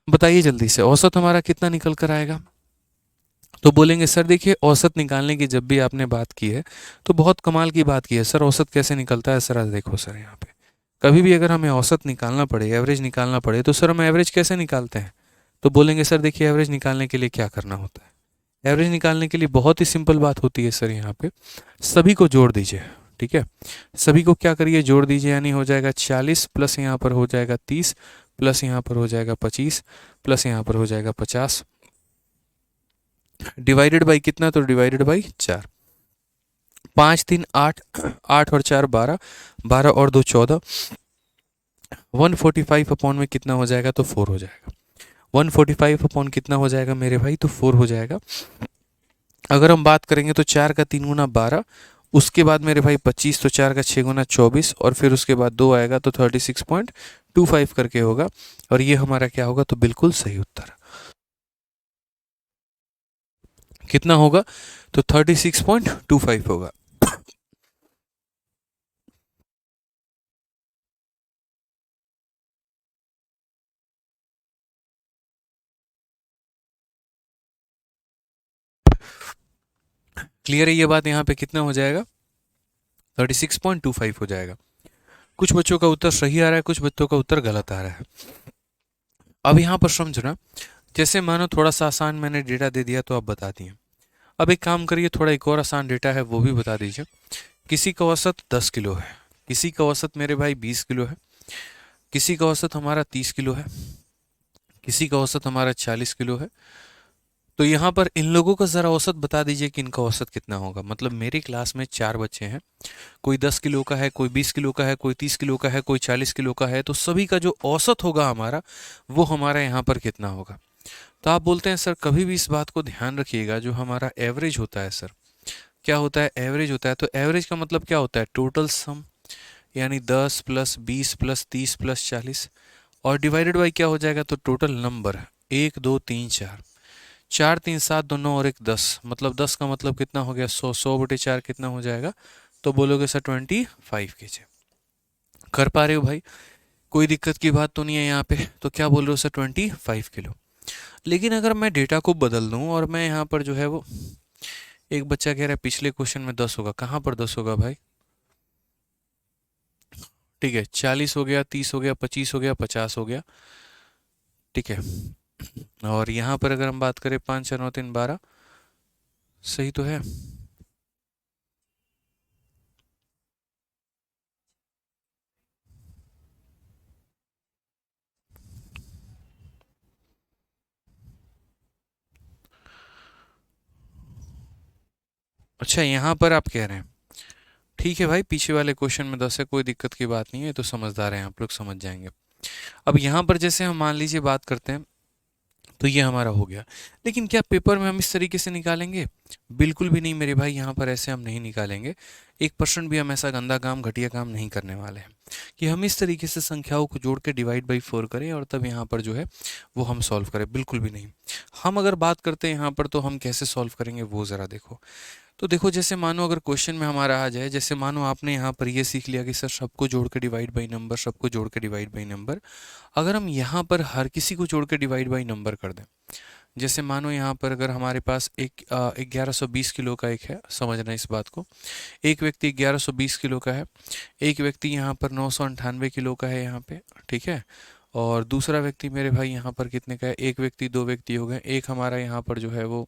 बताइए जल्दी से, औसत हमारा कितना निकल कर आएगा? तो बोलेंगे सर देखिए, औसत निकालने की जब भी आपने बात की है तो बहुत कमाल की बात की है सर, औसत कैसे निकलता है सर? आज देखो सर, यहाँ पे कभी भी अगर हमें औसत निकालना पड़े, एवरेज निकालना पड़े, तो सर हम एवरेज कैसे निकालते हैं? तो बोलेंगे सर देखिए, एवरेज निकालने के लिए क्या करना होता है? एवरेज निकालने के लिए बहुत ही सिंपल बात होती है सर, यहाँ पे सभी को जोड़ दीजिए। ठीक है, सभी को क्या करिए, जोड़ दीजिए, यानी हो जाएगा 40 प्लस यहाँ पर हो जाएगा 30 प्लस यहाँ पर हो जाएगा 25 प्लस यहाँ पर हो जाएगा 50, डिवाइडेड बाई कितना? तो डिवाइडेड बाई 4। 5 3 8, 8 और 4 12, 12 और 2 14, 145 अपॉन में कितना हो जाएगा? तो 4 हो जाएगा। 145 अपॉन कितना हो जाएगा मेरे भाई? तो 4 हो जाएगा। अगर हम बात करेंगे तो 4 का 3 गुना 12, उसके बाद मेरे भाई 25, तो 4 का 6 गुना 24, और फिर उसके बाद 2 आएगा तो 36.25 करके होगा, और ये हमारा क्या होगा? तो बिल्कुल सही उत्तर कितना होगा? तो 36.25 होगा। क्लियर है ये बात? यहाँ पे कितना हो जाएगा? 36.25 हो जाएगा। कुछ बच्चों का उत्तर सही आ रहा है, कुछ बच्चों का उत्तर गलत आ रहा है। अब यहाँ पर समझना, जैसे मानो थोड़ा सा आसान मैंने डेटा दे दिया तो आप बता दिए। अब एक काम करिए, थोड़ा एक और आसान डेटा है वो भी बता दीजिए। किसी का औसत 10 किलो है, किसी का औसत मेरे भाई 20 किलो है, किसी का औसत हमारा 30 किलो है, किसी का औसत हमारा 40 किलो है। तो यहाँ पर इन लोगों का ज़रा औसत बता दीजिए कि इनका औसत कितना होगा। मतलब मेरी क्लास में 4 बच्चे हैं, कोई 10 किलो का है, कोई 20 किलो का है, कोई 30 किलो का है, कोई 40 किलो का है, तो सभी का जो औसत होगा हमारा, वो हमारा यहाँ पर कितना होगा? तो आप बोलते हैं सर कभी भी इस बात को ध्यान रखिएगा, जो हमारा एवरेज होता है सर, क्या होता है? एवरेज होता है। तो एवरेज का मतलब क्या होता है? टोटल सम, यानी 10 प्लस 20 प्लस 30 प्लस 40, और डिवाइडेड बाई क्या हो जाएगा? तो टोटल नंबर, 1 2 3 4, 4 3 7 2 9 और 1 10, मतलब 10 का मतलब कितना हो गया? 100, 100/4 कितना हो जाएगा? तो बोलोगे सर 25 kg। कर पा रहे हो भाई? कोई दिक्कत की बात तो नहीं है यहाँ पे? तो क्या बोल रहे हो सर? 25 किलो। लेकिन अगर मैं डेटा को बदल दूं और मैं यहाँ पर जो है वो, एक बच्चा कह रहा है पिछले क्वेश्चन में 10 होगा, कहाँ पर 10 होगा भाई? ठीक है, 40 हो गया, 30 हो गया, 25 हो गया, 50 हो गया। ठीक है, और यहाँ पर अगर हम बात करें 5 4 9 3 12, सही तो है? अच्छा, यहाँ पर आप कह रहे हैं, ठीक है भाई, पीछे वाले क्वेश्चन में 10 है, कोई दिक्कत की बात नहीं है, तो समझदार हैं आप लोग, समझ जाएंगे। अब यहाँ पर जैसे हम मान लीजिए बात करते हैं, तो ये हमारा हो गया। लेकिन क्या पेपर में हम इस तरीके से निकालेंगे? बिल्कुल भी नहीं मेरे भाई, यहाँ पर ऐसे हम नहीं निकालेंगे। 1% भी हम ऐसा गंदा काम, घटिया काम नहीं करने वाले हैं कि हम इस तरीके से संख्याओं को जोड़ के डिवाइड बाई 4 करें और तब यहाँ पर जो है वो हम सॉल्व करें, बिल्कुल भी नहीं। हम अगर बात करते हैं यहाँ पर, तो हम कैसे सॉल्व करेंगे वो ज़रा देखो। तो देखो, जैसे मानो अगर क्वेश्चन में हमारा आ जाए, जैसे मानो आपने यहाँ पर ये सीख लिया कि सर सबको जोड़ के डिवाइड बाई नंबर, सबको जोड़ के डिवाइड बाई नंबर। अगर हम यहाँ पर हर किसी को जोड़ के डिवाइड बाई नंबर कर दें, जैसे मानो यहाँ पर अगर हमारे पास एक 1120 किलो का एक है, समझना इस बात को, एक व्यक्ति 1120 किलो का है, एक व्यक्ति यहाँ पर 998 किलो का है यहाँ पे। ठीक है, और दूसरा व्यक्ति मेरे भाई यहाँ पर कितने का है? एक व्यक्ति, दो व्यक्ति हो गए, एक हमारा यहाँ पर जो है वो,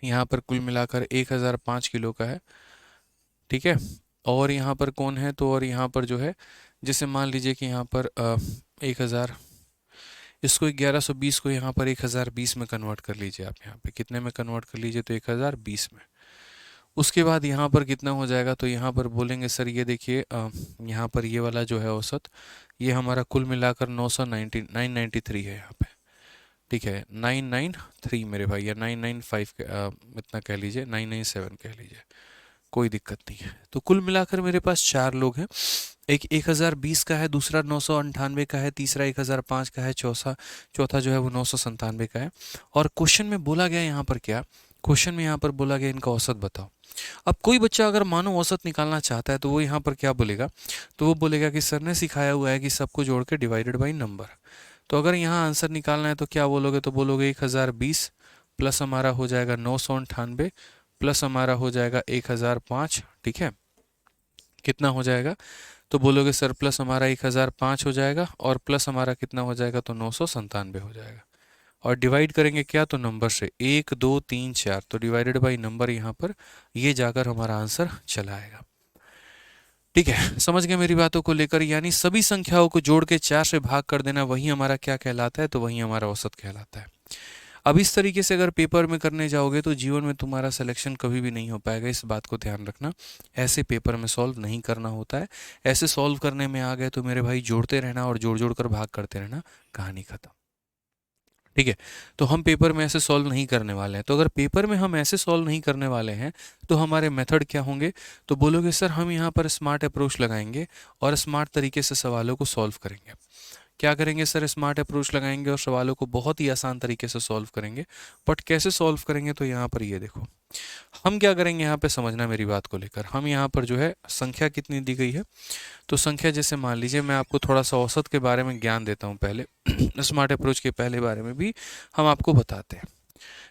यहाँ पर कुल मिलाकर 1005 किलो का है। ठीक है, और यहाँ पर कौन है, तो और यहाँ पर जो है, जैसे मान लीजिए कि यहाँ पर 1000, इसको 1120 को यहाँ पर 1020 में कन्वर्ट कर लीजिए। आप यहाँ पे कितने में कन्वर्ट कर लीजिए, तो 1020 में। उसके बाद यहाँ पर कितना हो जाएगा, तो यहाँ पर बोलेंगे सर ये देखिए यहाँ पर ये वाला जो है औसत, ये हमारा कुल मिलाकर 993 है यहाँ पे। ठीक है, 993 मेरे भाई, या 995 इतना कह लीजिए, 997 कह लीजिए, कोई दिक्कत नहीं है। तो कुल मिलाकर मेरे पास 4 लोग हैं, एक 1020 का है, दूसरा 998 का है, तीसरा 1005 का है, चौथा चौथा जो है वो 997 का है। और क्वेश्चन में बोला गया यहाँ पर क्या, क्वेश्चन में यहाँ पर बोला गया इनका औसत बताओ। अब कोई बच्चा अगर मानो औसत निकालना चाहता है तो वो यहाँ पर क्या बोलेगा, तो वो बोलेगा कि सर ने सिखाया हुआ है कि सबको जोड़ के डिवाइडेड बाई नंबर। तो अगर यहाँ आंसर निकालना है तो क्या बोलोगे, तो बोलोगे 1020 प्लस हमारा हो जाएगा 998 प्लस हमारा हो जाएगा 1005। ठीक है, कितना हो जाएगा, तो बोलोगे सर प्लस हमारा 1005 हो जाएगा और प्लस हमारा कितना हो जाएगा, तो 997 हो जाएगा। और डिवाइड करेंगे क्या, तो नंबर से, 1 2 3 4, तो डिवाइडेड बाई नंबर यहाँ पर ये जाकर हमारा आंसर चला आएगा। ठीक है, समझ गए मेरी बातों को लेकर, यानी सभी संख्याओं को जोड़ के 4 से भाग कर देना, वही हमारा क्या कहलाता है, तो वही हमारा औसत कहलाता है। अब इस तरीके से अगर पेपर में करने जाओगे तो जीवन में तुम्हारा सिलेक्शन कभी भी नहीं हो पाएगा, इस बात को ध्यान रखना। ऐसे पेपर में सॉल्व नहीं करना होता है, ऐसे सॉल्व करने में आ गए तो मेरे भाई जोड़ते रहना और जोड़ जोड़ कर भाग करते रहना, कहानी खत्म। ठीक है, तो हम पेपर में ऐसे सॉल्व नहीं करने वाले हैं। तो अगर पेपर में हम ऐसे सॉल्व नहीं करने वाले हैं तो हमारे मेथड क्या होंगे, तो बोलोगे सर हम यहाँ पर स्मार्ट अप्रोच लगाएंगे और स्मार्ट तरीके से सवालों को सॉल्व करेंगे। क्या करेंगे सर, स्मार्ट अप्रोच लगाएंगे और सवालों को बहुत ही आसान तरीके से सॉल्व करेंगे। बट कैसे सॉल्व करेंगे, तो यहाँ पर ये देखो, हम क्या करेंगे, यहाँ पे समझना मेरी बात को लेकर, हम यहाँ पर जो है संख्या कितनी दी गई है, तो संख्या जैसे मान लीजिए, मैं आपको थोड़ा सा औसत के बारे में ज्ञान देता हूँ पहले स्मार्ट अप्रोच के पहले बारे में भी हम आपको बताते हैं।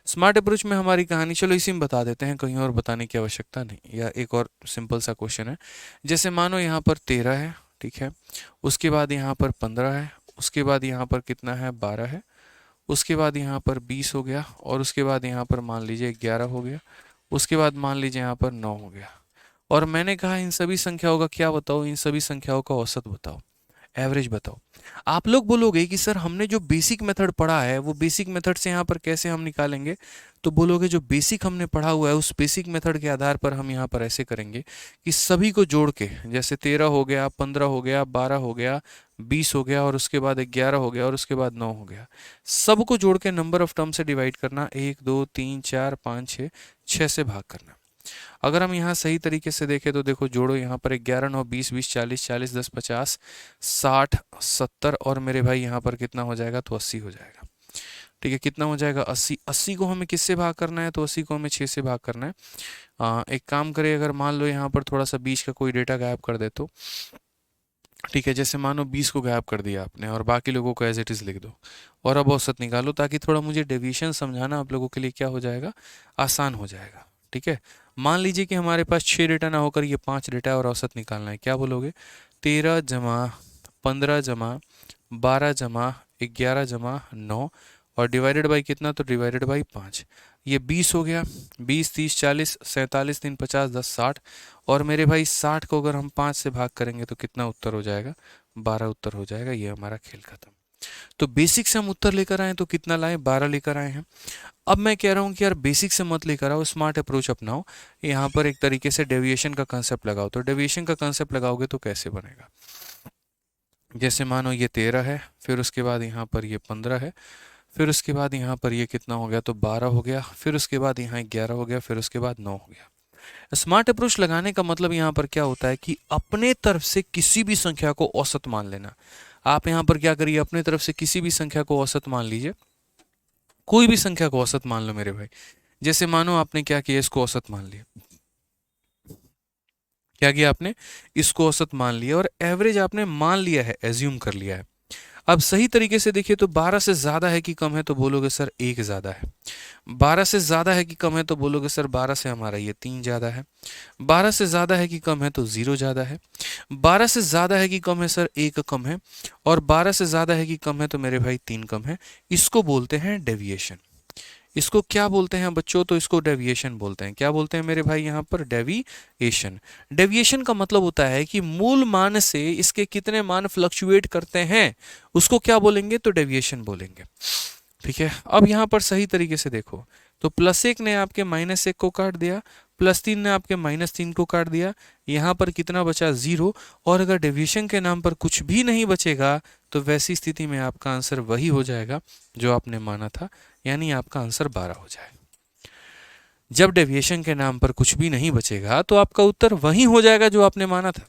स्मार्ट अप्रोच में हमारी कहानी, चलो इसी में बता देते हैं, कहीं और बताने की आवश्यकता नहीं। या एक और सिंपल सा क्वेश्चन है, जैसे मानो यहाँ पर 13 है, ठीक है, उसके बाद यहाँ पर 15 है, उसके बाद यहाँ पर कितना है, 12 है, उसके बाद यहाँ पर 20 हो गया, और उसके बाद यहाँ पर मान लीजिए 11 हो गया, उसके बाद मान लीजिए यहाँ पर 9 हो गया। और मैंने कहा इन सभी संख्याओं का क्या बताओ, इन सभी संख्याओं का औसत बताओ, एवरेज बताओ। आप लोग बोलोगे कि सर हमने जो बेसिक मेथड पढ़ा है वो बेसिक मेथड से यहाँ पर कैसे हम निकालेंगे, तो बोलोगे जो बेसिक हमने पढ़ा हुआ है उस बेसिक मेथड के आधार पर हम यहाँ पर ऐसे करेंगे कि सभी को जोड़ के, जैसे 13 हो गया, 15 हो गया, 12 हो गया, 20 हो गया, और उसके बाद 11 हो गया, और उसके बाद 9 हो गया, सबको जोड़ के नंबर ऑफ टर्म से डिवाइड करना, 1 2 3 4 5 6, 6 से भाग करना। अगर हम यहाँ सही तरीके से देखें तो देखो, जोड़ो यहाँ पर 11 9 20 20 40 40 10 50 60 70, और मेरे भाई यहाँ पर कितना हो जाएगा, तो 80 हो जाएगा। ठीक है, कितना हो जाएगा, 80। 80 को हमें किससे भाग करना है, तो 80 को हमें 6 से भाग करना है। एक काम करें, अगर मान लो यहाँ पर थोड़ा सा बीच का कोई डेटा गायब कर दे तो, ठीक है, जैसे मानो 20 को गायब कर दिया आपने और बाकी लोगों को एज इट इज़ लिख दो, और अब औसत निकालो, ताकि थोड़ा मुझे डेविएशन समझाना आप लोगों के लिए क्या हो जाएगा, आसान हो जाएगा। ठीक है, मान लीजिए कि हमारे पास 6 डेटा ना होकर ये 5 डेटा है और औसत निकालना है, क्या बोलोगे, 13 जमा 15 जमा 12 जमा 11 जमा 9, और डिवाइडेड बाई कितना, तो डिवाइडेड बाई 5। ये 20 हो गया, 20 30 40 47 3 50 10 60, और मेरे भाई 60 को अगर हम 5 से भाग करेंगे तो कितना उत्तर हो जाएगा, 12 उत्तर हो जाएगा। ये हमारा खेल खत्म। तो बेसिक से हम उत्तर लेकर आए तो कितना लाए, 12 लेकर आए हैं। अब मैं कह रहा हूँ कि यार बेसिक से मत लेकर आओ, स्मार्ट अप्रोच अपनाओ, यहाँ पर एक तरीके से डेविएशन का कंसेप्ट लगाओ। तो डेविएशन का कंसेप्ट लगाओगे तो कैसे बनेगा, जैसे मानो ये 13 है, फिर उसके बाद यहाँ पर ये 15 है, फिर उसके बाद यहाँ पर ये कितना हो गया, तो 12 हो गया, फिर उसके बाद यहाँ 11 हो गया, फिर उसके बाद 9 हो गया। स्मार्ट अप्रोच लगाने का मतलब यहाँ पर क्या होता है कि अपने तरफ से किसी भी संख्या को औसत मान लेना। आप यहाँ पर क्या करिए, अपने तरफ से किसी भी संख्या को औसत मान लीजिए, कोई भी संख्या को औसत मान लो मेरे भाई। जैसे मानो आपने क्या किया, इसको औसत मान लिया, क्या किया आपने, इसको औसत मान लिया, और एवरेज आपने मान लिया है, एज्यूम कर लिया है। अब सही तरीके से देखिए तो 12 से ज़्यादा है कि कम है, तो बोलोगे सर 1 ज़्यादा है। 12 से ज़्यादा है कि कम है, तो बोलोगे सर 12 से हमारा ये 3 ज़्यादा है। 12 से ज़्यादा है कि कम है, तो 0 ज़्यादा है। 12 से ज़्यादा है कि कम है, सर 1 कम है। और 12 से ज़्यादा है कि कम है, तो मेरे भाई 3 कम है। इसको बोलते हैं डेविएशन। इसको क्या बोलते हैं बच्चों? तो इसको डेविएशन बोलते हैं। क्या बोलते हैं मेरे भाई यहाँ पर? डेविएशन। डेविएशन का मतलब होता है कि मूल मान से इसके कितने मान फ्लक्चुएट करते हैं, उसको क्या बोलेंगे? तो डेविएशन बोलेंगे। ठीक है, अब यहाँ पर सही तरीके से देखो, तो +1 ने आपके -1 को काट दिया, +3 ने आपके -3 को काट दिया, यहाँ पर कितना बचा? 0। और अगर डेविएशन के नाम पर कुछ भी नहीं बचेगा तो वैसी स्थिति में आपका आंसर वही हो जाएगा जो आपने माना था, यानी आपका आंसर 12 हो जाएगा। जब डेविएशन के नाम पर कुछ भी नहीं बचेगा तो आपका उत्तर वही हो जाएगा जो आपने माना था।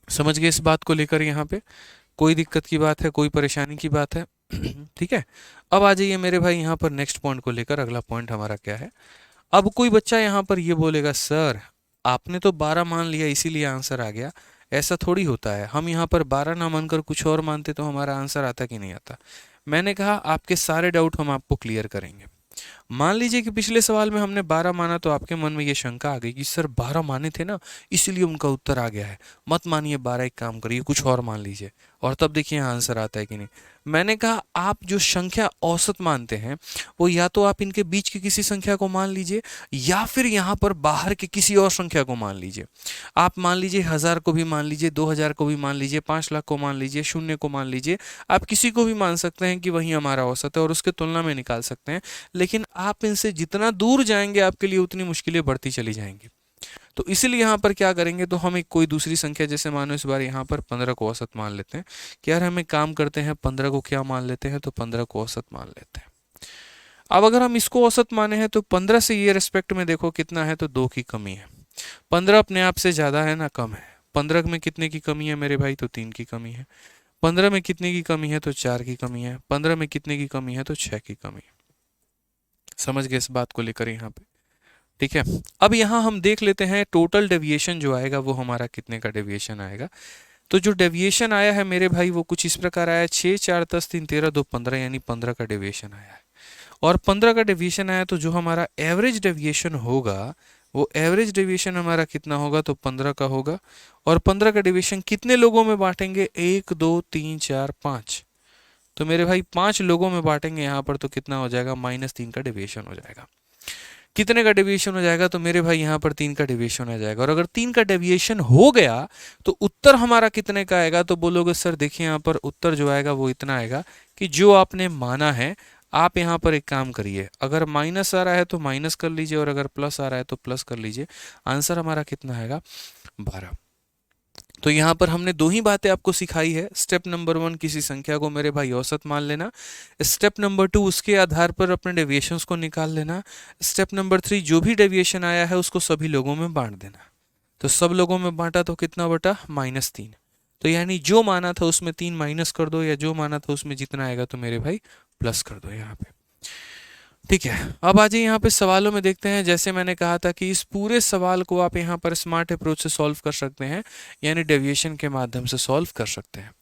समझ गए इस बात को लेकर? यहाँ पे कोई दिक्कत की बात है, कोई परेशानी की बात है? ठीक है, अब आ जाइए मेरे भाई यहाँ पर नेक्स्ट पॉइंट को लेकर। अगला पॉइंट हमारा क्या है? अब कोई बच्चा यहाँ पर ये बोलेगा, सर आपने तो 12 मान लिया इसीलिए आंसर आ गया। ऐसा थोड़ी होता है, हम यहाँ पर 12 ना मानकर कुछ और मानते तो हमारा आंसर आता कि नहीं आता? मैंने कहा आपके सारे डाउट हम आपको क्लियर करेंगे। मान लीजिए कि पिछले सवाल में हमने 12 माना तो आपके मन में ये शंका आ गई कि सर 12 माने थे ना, इसीलिए उनका उत्तर आ गया है। मत मानिए 12, एक काम करिए कुछ और मान लीजिए, और तब देखिए आंसर आता है कि नहीं। मैंने कहा आप जो संख्या औसत मानते हैं वो या तो आप इनके बीच की किसी संख्या को मान लीजिए या फिर यहाँ पर बाहर के किसी और संख्या को मान लीजिए। आप मान लीजिए 1000 को भी मान लीजिए, 2000 को भी मान लीजिए, 5 लाख को मान लीजिए, 0 को मान लीजिए, आप किसी को भी मान सकते हैं कि वही हमारा औसत है और उसके तुलना में निकाल सकते हैं। लेकिन आप इनसे जितना दूर जाएंगे आपके लिए उतनी मुश्किलें बढ़ती चली जाएंगी। तो इसीलिए यहाँ पर क्या करेंगे, तो हम एक कोई दूसरी संख्या, जैसे मानो इस बार यहाँ पर 15 को औसत मान लेते हैं कि यार हम एक काम करते हैं 15 को क्या मान लेते हैं, तो 15 को औसत मान लेते हैं। अब अगर हम इसको औसत माने हैं तो 15 से ये रिस्पेक्ट में देखो कितना है, तो 2 की कमी है। 15 अपने आप से ज्यादा है ना कम है? 15 में कितने की कमी है मेरे भाई? तो 3 की कमी है। 15 में कितने की कमी है? तो 4 की कमी है। 15 में कितने की कमी है? तो 6 की कमी है। समझ गए इस बात को लेकर यहाँ पे? ठीक है, अब यहाँ हम देख लेते हैं टोटल डेविएशन जो आएगा वो हमारा कितने का डेविएशन आएगा। तो जो डेविएशन आया है मेरे भाई वो कुछ इस प्रकार आया, 6, 4, 10, 3, 13, 2, 15, यानी 15 का डेविएशन आया है। और 15 का डेविएशन आया तो जो हमारा एवरेज डेविएशन होगा वो एवरेज डेविएशन हमारा कितना होगा? तो 15 का होगा। और 15 का डेविएशन कितने लोगों में बांटेंगे? 1, 2, 3, 4, 5। तो मेरे भाई 5 लोगों में बांटेंगे यहाँ पर, तो कितना हो जाएगा? -3 का डेविएशन हो जाएगा। कितने का डेविएशन हो जाएगा? तो मेरे भाई यहाँ पर 3 का डेविएशन आ जाएगा। और अगर 3 का डेविएशन हो गया तो उत्तर हमारा कितने का आएगा? तो बोलोगे सर देखिए यहाँ पर उत्तर जो आएगा वो इतना आएगा कि जो आपने माना है। आप यहाँ पर एक काम करिए, अगर माइनस आ रहा है तो माइनस कर लीजिए और अगर प्लस आ रहा है तो प्लस कर लीजिए। आंसर हमारा कितना आएगा? 12। तो यहाँ पर हमने 2 ही बातें आपको सिखाई है। स्टेप नंबर 1 किसी संख्या को मेरे भाई औसत मान लेना। स्टेप नंबर 2 उसके आधार पर अपने डेविएशंस को निकाल लेना। स्टेप नंबर 3 जो भी डेविएशन आया है उसको सभी लोगों में बांट देना। तो सब लोगों में बांटा तो कितना बटा? -3। तो यानी जो माना था उसमें 3 माइनस कर दो, या जो माना था उसमें जितना आएगा तो मेरे भाई प्लस कर दो यहाँ पे। ठीक है, अब आ जाइए यहाँ पे सवालों में देखते हैं। जैसे मैंने कहा था कि इस पूरे सवाल को आप यहाँ पर स्मार्ट अप्रोच से सॉल्व कर सकते हैं, यानी डेविएशन के माध्यम से सॉल्व कर सकते हैं।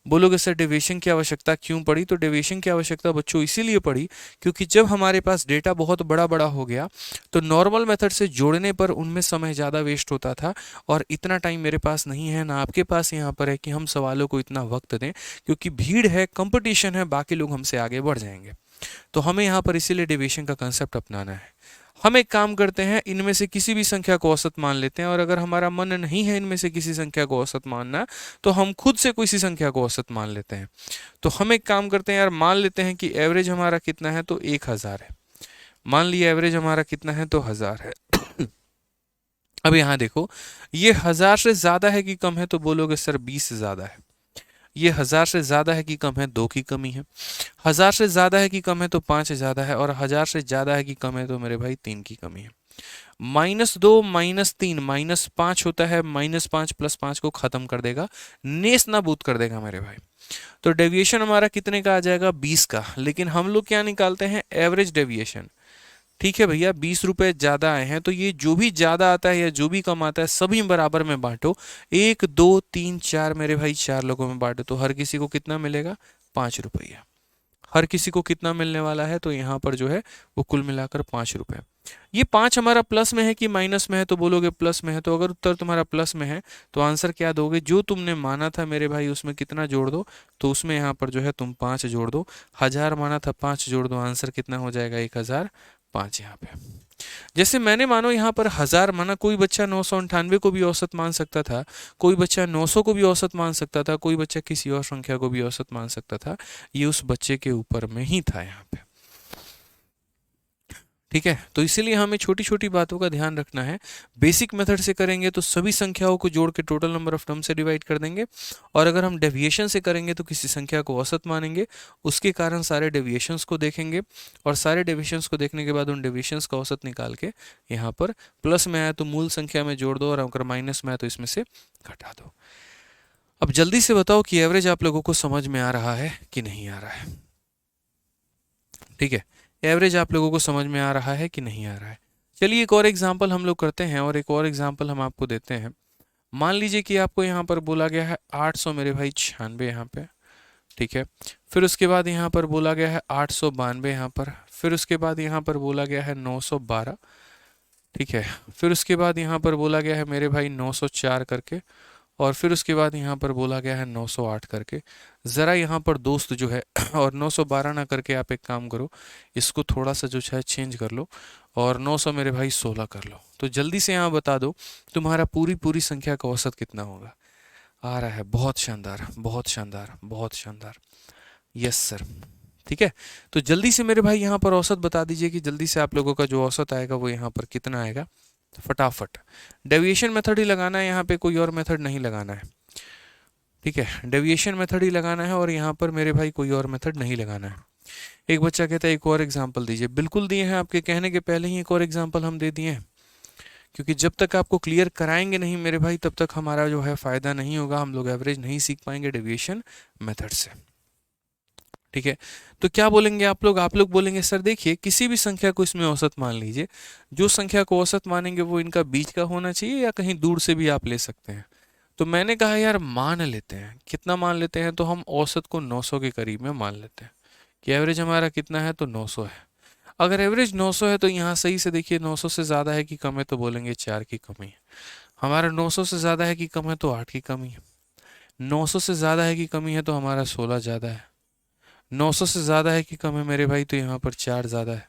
बोलोगे सर डेविएशन की आवश्यकता क्यों पड़ी? तो डेविएशन की आवश्यकता बच्चों इसीलिए पड़ी क्योंकि जब हमारे पास डेटा बहुत बड़ा बड़ा हो गया तो नॉर्मल मेथड से जोड़ने पर उनमें समय ज़्यादा वेस्ट होता था, और इतना टाइम मेरे पास नहीं है ना आपके पास यहाँ पर है कि हम सवालों को इतना वक्त दें, क्योंकि भीड़ है, कंपटीशन है, बाकी लोग हमसे आगे बढ़ जाएंगे। तो हमें यहाँ पर इसीलिए डेविएशन का कंसेप्ट अपनाना है। हम एक काम करते हैं, इनमें से किसी भी संख्या को औसत मान लेते हैं, और अगर हमारा मन नहीं है इनमें से किसी संख्या को औसत मानना तो हम खुद से किसी संख्या को औसत मान लेते हैं। तो हम एक काम करते हैं यार, मान लेते हैं कि एवरेज हमारा कितना है, तो 1000 है। मान लिया एवरेज हमारा कितना है, तो 1000 है। अब यहाँ देखो, ये 1000 से ज्यादा है कि कम है? तो बोलोगे सर 20 से ज्यादा है। ये 1000 से ज्यादा है कि कम है? 2 की कमी है। 1000 से ज्यादा है कि कम है? तो 5 ज्यादा है। और 1000 से ज्यादा है कि कम है? तो मेरे भाई 3 की कमी है। -2 -3 -5 होता है, -5 + 5 को खत्म कर देगा, नेस नाबूद कर देगा मेरे भाई। तो डेविएशन हमारा कितने का आ जाएगा? 20 का। लेकिन हम लोग क्या निकालते हैं? Average deviation. ठीक है भैया, 20 रुपए ज्यादा आए हैं तो ये जो भी ज्यादा आता है या जो भी कम आता है सभी बराबर में बांटो। 1, 2, 3, 4 मेरे भाई 4 लोगों में बांटो, तो हर किसी को कितना मिलेगा? 5 रुपया। हर किसी को कितना मिलने वाला है? तो यहाँ पर जो है वो कुल मिलाकर 5 रुपए। ये 5 हमारा प्लस में है कि माइनस में है, तो बोलोगे प्लस में है। तो अगर उत्तर तुम्हारा प्लस में है तो आंसर क्या दोगे, जो तुमने माना था मेरे भाई उसमें कितना जोड़ दो, तो उसमें यहाँ पर जो है तुम 5 जोड़ दो। 1000 माना था, 5 जोड़ दो, आंसर कितना हो जाएगा, 1005 यहाँ पे। जैसे मैंने मानो यहाँ पर 1000 माना, कोई बच्चा 998 को भी औसत मान सकता था, कोई बच्चा 900 को भी औसत मान सकता था, कोई बच्चा किसी और संख्या को भी औसत मान सकता था। ये उस बच्चे के ऊपर में ही था यहाँ पे। ठीक है, तो इसीलिए हमें छोटी छोटी बातों का ध्यान रखना है। बेसिक मेथड से करेंगे तो सभी संख्याओं को जोड़ के टोटल नंबर ऑफ टर्म से डिवाइड कर देंगे, और अगर हम डेविएशन से करेंगे तो किसी संख्या को औसत मानेंगे, उसके कारण सारे डेविएशंस को देखेंगे, और सारे डेविएशंस को देखने के बाद उन डेविएशंस का औसत निकाल के यहाँ पर प्लस में आया तो मूल संख्या में जोड़ दो, और अगर माइनस में आया तो इसमें से घटा दो। अब जल्दी से बताओ कि एवरेज आप लोगों को समझ में आ रहा है कि नहीं आ रहा है। ठीक है, एवरेज आप लोगों को समझ में आ रहा है कि नहीं आ रहा है। चलिए एक और एग्जांपल हम लोग करते हैं, और एक और एग्जांपल हम आपको देते हैं। मान लीजिए कि आपको यहाँ पर बोला गया है 800 मेरे भाई 96 यहाँ पे। ठीक है, फिर उसके बाद यहाँ पर बोला गया है 892 यहाँ पर, फिर उसके बाद यहाँ पर बोला गया है 912। ठीक है, फिर उसके बाद यहाँ पर बोला गया है मेरे भाई 904 करके, और फिर उसके बाद यहाँ पर बोला गया है 908 करके। ज़रा यहाँ पर दोस्त जो है और 912 ना करके आप एक काम करो, इसको थोड़ा सा जो है चेंज कर लो, और 900 मेरे भाई 16 कर लो। तो जल्दी से यहाँ बता दो तुम्हारा पूरी पूरी संख्या का औसत कितना होगा। आ रहा है, बहुत शानदार, बहुत शानदार, बहुत शानदार, यस सर। ठीक है, तो जल्दी से मेरे भाई यहाँ पर औसत बता दीजिए कि जल्दी से आप लोगों का जो औसत आएगा वो यहाँ पर कितना आएगा, फटाफट। डेविएशन मेथड ही लगाना है यहाँ पे, कोई और मेथड नहीं लगाना है। ठीक है, डेविएशन मेथड ही लगाना है, और यहाँ पर मेरे भाई कोई और मेथड नहीं लगाना है। एक बच्चा कहता है एक और एग्जाम्पल दीजिए। बिल्कुल दिए हैं, आपके कहने के पहले ही एक और एग्जाम्पल हम दे दिए हैं, क्योंकि जब तक आपको क्लियर कराएंगे नहीं मेरे भाई तब तक हमारा जो है फ़ायदा नहीं होगा, हम लोग एवरेज नहीं सीख पाएंगे डेविएशन मेथड से। ठीक है, तो क्या बोलेंगे आप लोग बोलेंगे सर देखिए किसी भी संख्या को इसमें औसत मान लीजिए, जो संख्या को औसत मानेंगे वो इनका बीच का होना चाहिए, या कहीं दूर से भी आप ले सकते हैं। तो मैंने कहा यार मान लेते हैं, कितना मान लेते हैं, तो हम औसत को 900 के करीब में मान लेते हैं कि एवरेज हमारा कितना है, तो 900 है। अगर एवरेज 900 है तो यहाँ सही से देखिए 900 से ज़्यादा है कि कम है, तो बोलेंगे 4 की कमी है। हमारा 900 से ज़्यादा है कि कम है, तो 8 की कमी है। 900 से ज़्यादा है कि कमी है, तो हमारा 16 ज़्यादा है। 900 से ज़्यादा है कि कम है मेरे भाई, तो यहाँ पर 4 ज़्यादा है।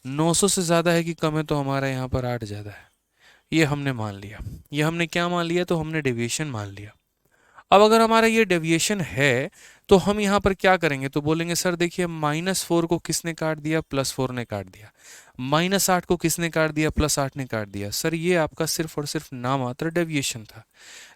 900 से ज़्यादा है कि कम है, तो हमारा यहाँ पर 8 ज़्यादा है। ये हमने मान लिया। ये हमने क्या मान लिया, तो हमने डेविएशन मान लिया। अब अगर हमारा ये डेविएशन है तो हम यहाँ पर क्या करेंगे, तो बोलेंगे सर देखिए -4 को किसने काट दिया, +4 ने काट दिया। -8 को किसने काट दिया, +8 ने काट दिया। सर ये आपका सिर्फ और सिर्फ नामात्र डेविएशन था,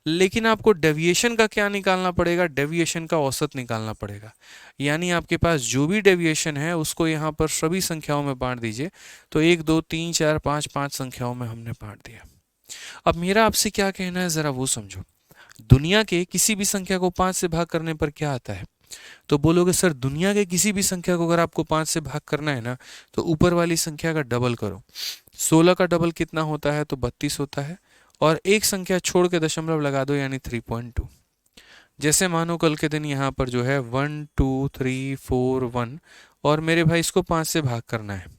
लेकिन आपको डेविएशन का क्या निकालना पड़ेगा, डेविएशन का औसत निकालना पड़ेगा। यानी आपके पास जो भी डेविएशन है उसको यहाँ पर सभी संख्याओं में बांट दीजिए। तो 1 2 3 4 5 5 संख्याओं में हमने बांट दिया। अब मेरा आपसे क्या कहना है, ज़रा वो समझो। दुनिया के किसी भी संख्या को 5 से भाग करने पर क्या आता है, तो बोलोगे सर दुनिया के किसी भी संख्या को अगर आपको 5 से भाग करना है ना, तो ऊपर वाली संख्या का डबल करो। 16 का डबल कितना होता है, तो 32 होता है, और एक संख्या छोड़ के दशमलव लगा दो, यानी 3.2। जैसे मानो कल के दिन यहाँ पर जो है 1 2 3 4 1, और मेरे भाई इसको 5 से भाग करना है।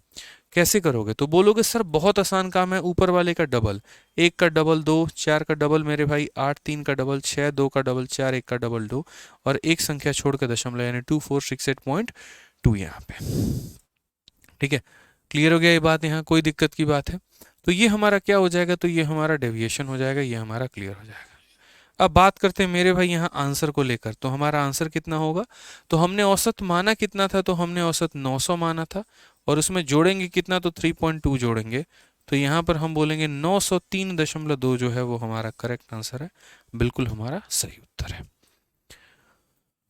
कैसे करोगे, तो बोलोगे सर बहुत आसान काम है, ऊपर वाले का डबल, 1 का डबल 2, 4 का डबल मेरे भाई 8, 3 का डबल 6, 2 का डबल 4, 1 का डबल 2, और एक संख्या छोड़ के दशमलव, यानी 2468.2 यहाँ पे। ठीक है, क्लियर हो गया ये बात, यहाँ कोई दिक्कत की बात है। तो ये हमारा क्या हो जाएगा, तो ये हमारा डेविएशन हो जाएगा, ये हमारा क्लियर हो जाएगा। अब बात करते हैं मेरे भाई यहाँ आंसर को लेकर। तो हमारा आंसर कितना होगा, तो हमने औसत माना कितना था, तो हमने औसत 900 माना था, और उसमें जोड़ेंगे कितना, तो 3.2 जोड़ेंगे। तो यहाँ पर हम बोलेंगे 903.2 जो है वो हमारा करेक्ट आंसर है, बिल्कुल हमारा सही उत्तर है।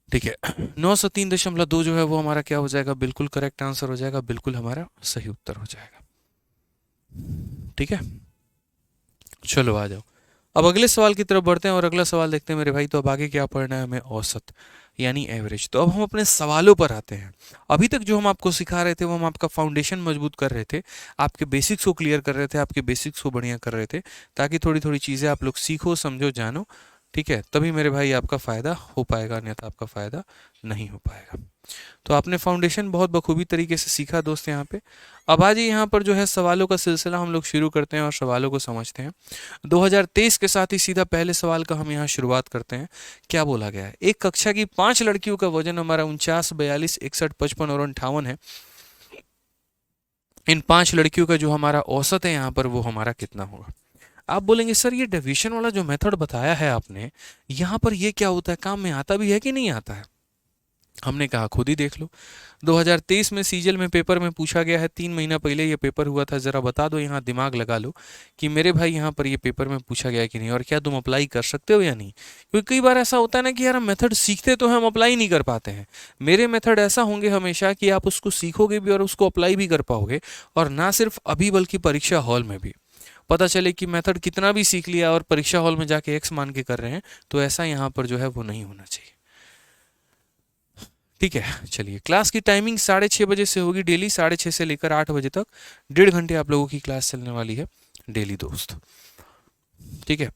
ठीक है, 903.2 जो है वो हमारा क्या हो जाएगा, बिल्कुल करेक्ट आंसर हो जाएगा, बिल्कुल हमारा सही उत्तर हो जाएगा। ठीक है, चलो आ जाओ अब अगले सवाल की तरफ बढ़ते हैं, और अगला सवाल देखते हैं मेरे भाई। तो अब आगे क्या पढ़ना है हमें, औसत यानी एवरेज। तो अब हम अपने सवालों पर आते हैं। अभी तक जो हम आपको सिखा रहे थे वो हम आपका फाउंडेशन मजबूत कर रहे थे, आपके बेसिक्स को क्लियर कर रहे थे, आपके बेसिक्स को बढ़िया कर रहे थे, ताकि थोड़ी थोड़ी चीज़ें आप लोग सीखो, समझो, जानो। ठीक है, तभी मेरे भाई आपका फ़ायदा हो पाएगा, अन्यथा आपका फ़ायदा नहीं हो पाएगा। तो आपने फाउंडेशन बहुत बखूबी तरीके से सीखा दोस्त यहाँ पे। अब आज यहाँ पर जो है सवालों का सिलसिला हम लोग शुरू करते हैं और सवालों को समझते हैं। 2023 के साथ ही सीधा पहले सवाल का हम यहाँ शुरुआत करते हैं। क्या बोला गया है? एक कक्षा की 5 लड़कियों का वजन हमारा 49, 42, 61, 55 और 58 है। इन 5 लड़कियों का जो हमारा औसत है यहाँ पर वो हमारा कितना होगा? आप बोलेंगे सर ये डेविएशन वाला जो मेथड बताया है आपने, यहाँ पर ये क्या होता है, काम में आता भी है कि नहीं आता है? हमने कहा खुद ही देख लो। 2023 में सीजल में पेपर में पूछा गया है, 3 महीना पहले ये पेपर हुआ था। ज़रा बता दो, यहाँ दिमाग लगा लो कि मेरे भाई यहाँ पर ये पेपर में पूछा गया है कि नहीं, और क्या तुम अप्लाई कर सकते हो या नहीं। क्योंकि कई बार ऐसा होता है ना कि यार हम मेथड सीखते तो हम अप्लाई नहीं कर पाते हैं। मेरे मेथड ऐसा होंगे हमेशा कि आप उसको सीखोगे भी और उसको अप्लाई भी कर पाओगे, और ना सिर्फ अभी बल्कि परीक्षा हॉल में भी। पता चले कि मेथड कितना भी सीख लिया और परीक्षा हॉल में जाके एक्स मान के कर रहे हैं, तो ऐसा यहाँ पर जो है वो नहीं होना चाहिए। ठीक है, चलिए क्लास की टाइमिंग 6:30 बजे से होगी डेली, 6:30 से लेकर 8 बजे तक 1.5 घंटे आप लोगों की क्लास चलने वाली है डेली दोस्त। ठीक है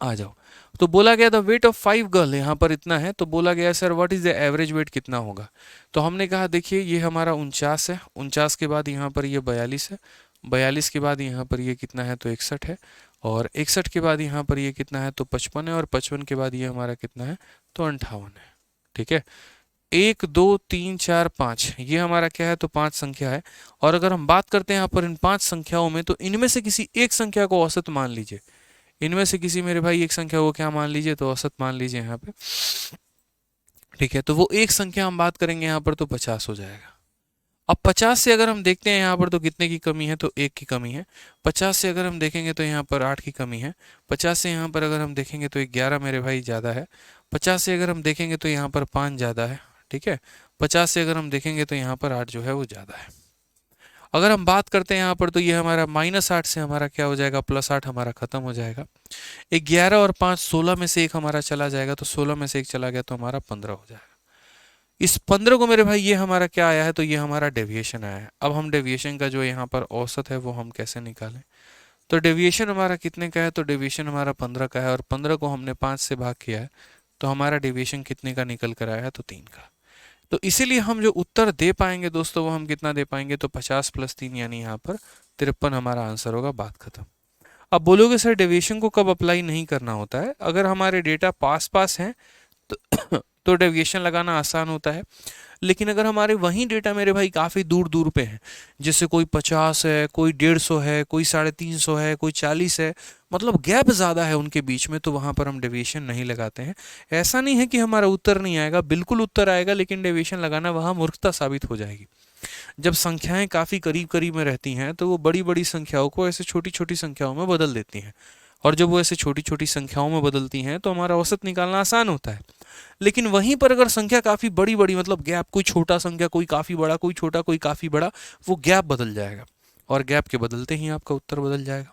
आ जाओ। तो बोला गया द वेट ऑफ 5 गर्ल यहाँ पर इतना है, तो बोला गया sir what is the average weight कितना होगा। तो हमने कहा देखिए ये हमारा 49 है, 49 के बाद यहाँ पर ये 42 है, 42 के बाद यहाँ पर ये कितना है तो 61 है, और 61 के बाद यहाँ पर ये कितना है तो 55 है, और 55 के बाद ये हमारा कितना है तो 58 है। ठीक है, 1 2 3 4 5 ये हमारा क्या है तो 5 संख्या है। और अगर हम बात करते हैं यहाँ पर इन 5 संख्याओं में, तो इनमें से किसी एक संख्या को औसत मान लीजिए। इनमें से किसी मेरे भाई एक संख्या को क्या मान लीजिए तो औसत मान लीजिए यहाँ पे। ठीक है, तो वो एक संख्या हम बात करेंगे यहाँ पर तो 50 हो जाएगा। अब 50 से अगर हम देखते हैं यहाँ पर तो कितने की कमी है तो 1 की कमी है। 50 से अगर हम देखेंगे तो यहाँ पर 8 की कमी है। 50 से यहाँ पर अगर हम देखेंगे तो 11 मेरे भाई ज़्यादा है। 50 से अगर हम देखेंगे तो यहाँ पर 5 ज़्यादा है। ठीक है, 50 से अगर हम देखेंगे तो यहाँ पर 8 जो है वो ज़्यादा है। अगर हम बात करते हैं यहाँ पर तो ये हमारा -8 से हमारा क्या हो जाएगा +8 हमारा खत्म हो जाएगा। 11 और 5 16 में से एक हमारा चला जाएगा, तो 16 में से एक चला गया तो हमारा 15 हो जाएगा। इस 15 को मेरे भाई ये हमारा क्या आया है तो ये हमारा डेविएशन आया है। अब हम डेविएशन का जो यहाँ पर औसत है वो हम कैसे निकालें। तो डेविएशन हमारा कितने का है तो डेविएशन हमारा 15 का है, और 15 को हमने 5 से भाग किया है, तो हमारा डेविएशन कितने का निकल कर आया है तो 3 का। तो इसीलिए हम जो उत्तर दे पाएंगे दोस्तों वो हम कितना दे पाएंगे तो 50 + 3 यानी यहाँ पर 53 हमारा आंसर होगा। बात खत्म। अब बोलोगे सर डेविएशन को कब अप्लाई नहीं करना होता है। अगर हमारे डेटा पास पास हैं तो तो डेविएशन लगाना आसान होता है। लेकिन अगर हमारे वही डेटा मेरे भाई काफ़ी दूर दूर पे हैं, जैसे कोई 50 है, कोई 150 है, कोई 350 है, कोई 40 है, मतलब गैप ज़्यादा है उनके बीच में, तो वहाँ पर हम डेविएशन नहीं लगाते हैं। ऐसा नहीं है कि हमारा उत्तर नहीं आएगा, बिल्कुल उत्तर आएगा, लेकिन डेविएशन लगाना वहाँ मूर्खता साबित हो जाएगी। जब संख्याएं काफ़ी करीब करीब में रहती हैं तो वो बड़ी बड़ी संख्याओं को ऐसे छोटी छोटी संख्याओं में बदल देती हैं, और जब वो ऐसे छोटी छोटी संख्याओं में बदलती हैं तो हमारा औसत निकालना आसान होता है। लेकिन वहीं पर अगर संख्या काफ़ी बड़ी बड़ी, मतलब गैप, कोई छोटा संख्या कोई काफ़ी बड़ा, कोई छोटा कोई काफ़ी बड़ा, वो गैप बदल जाएगा, और गैप के बदलते ही आपका उत्तर बदल जाएगा।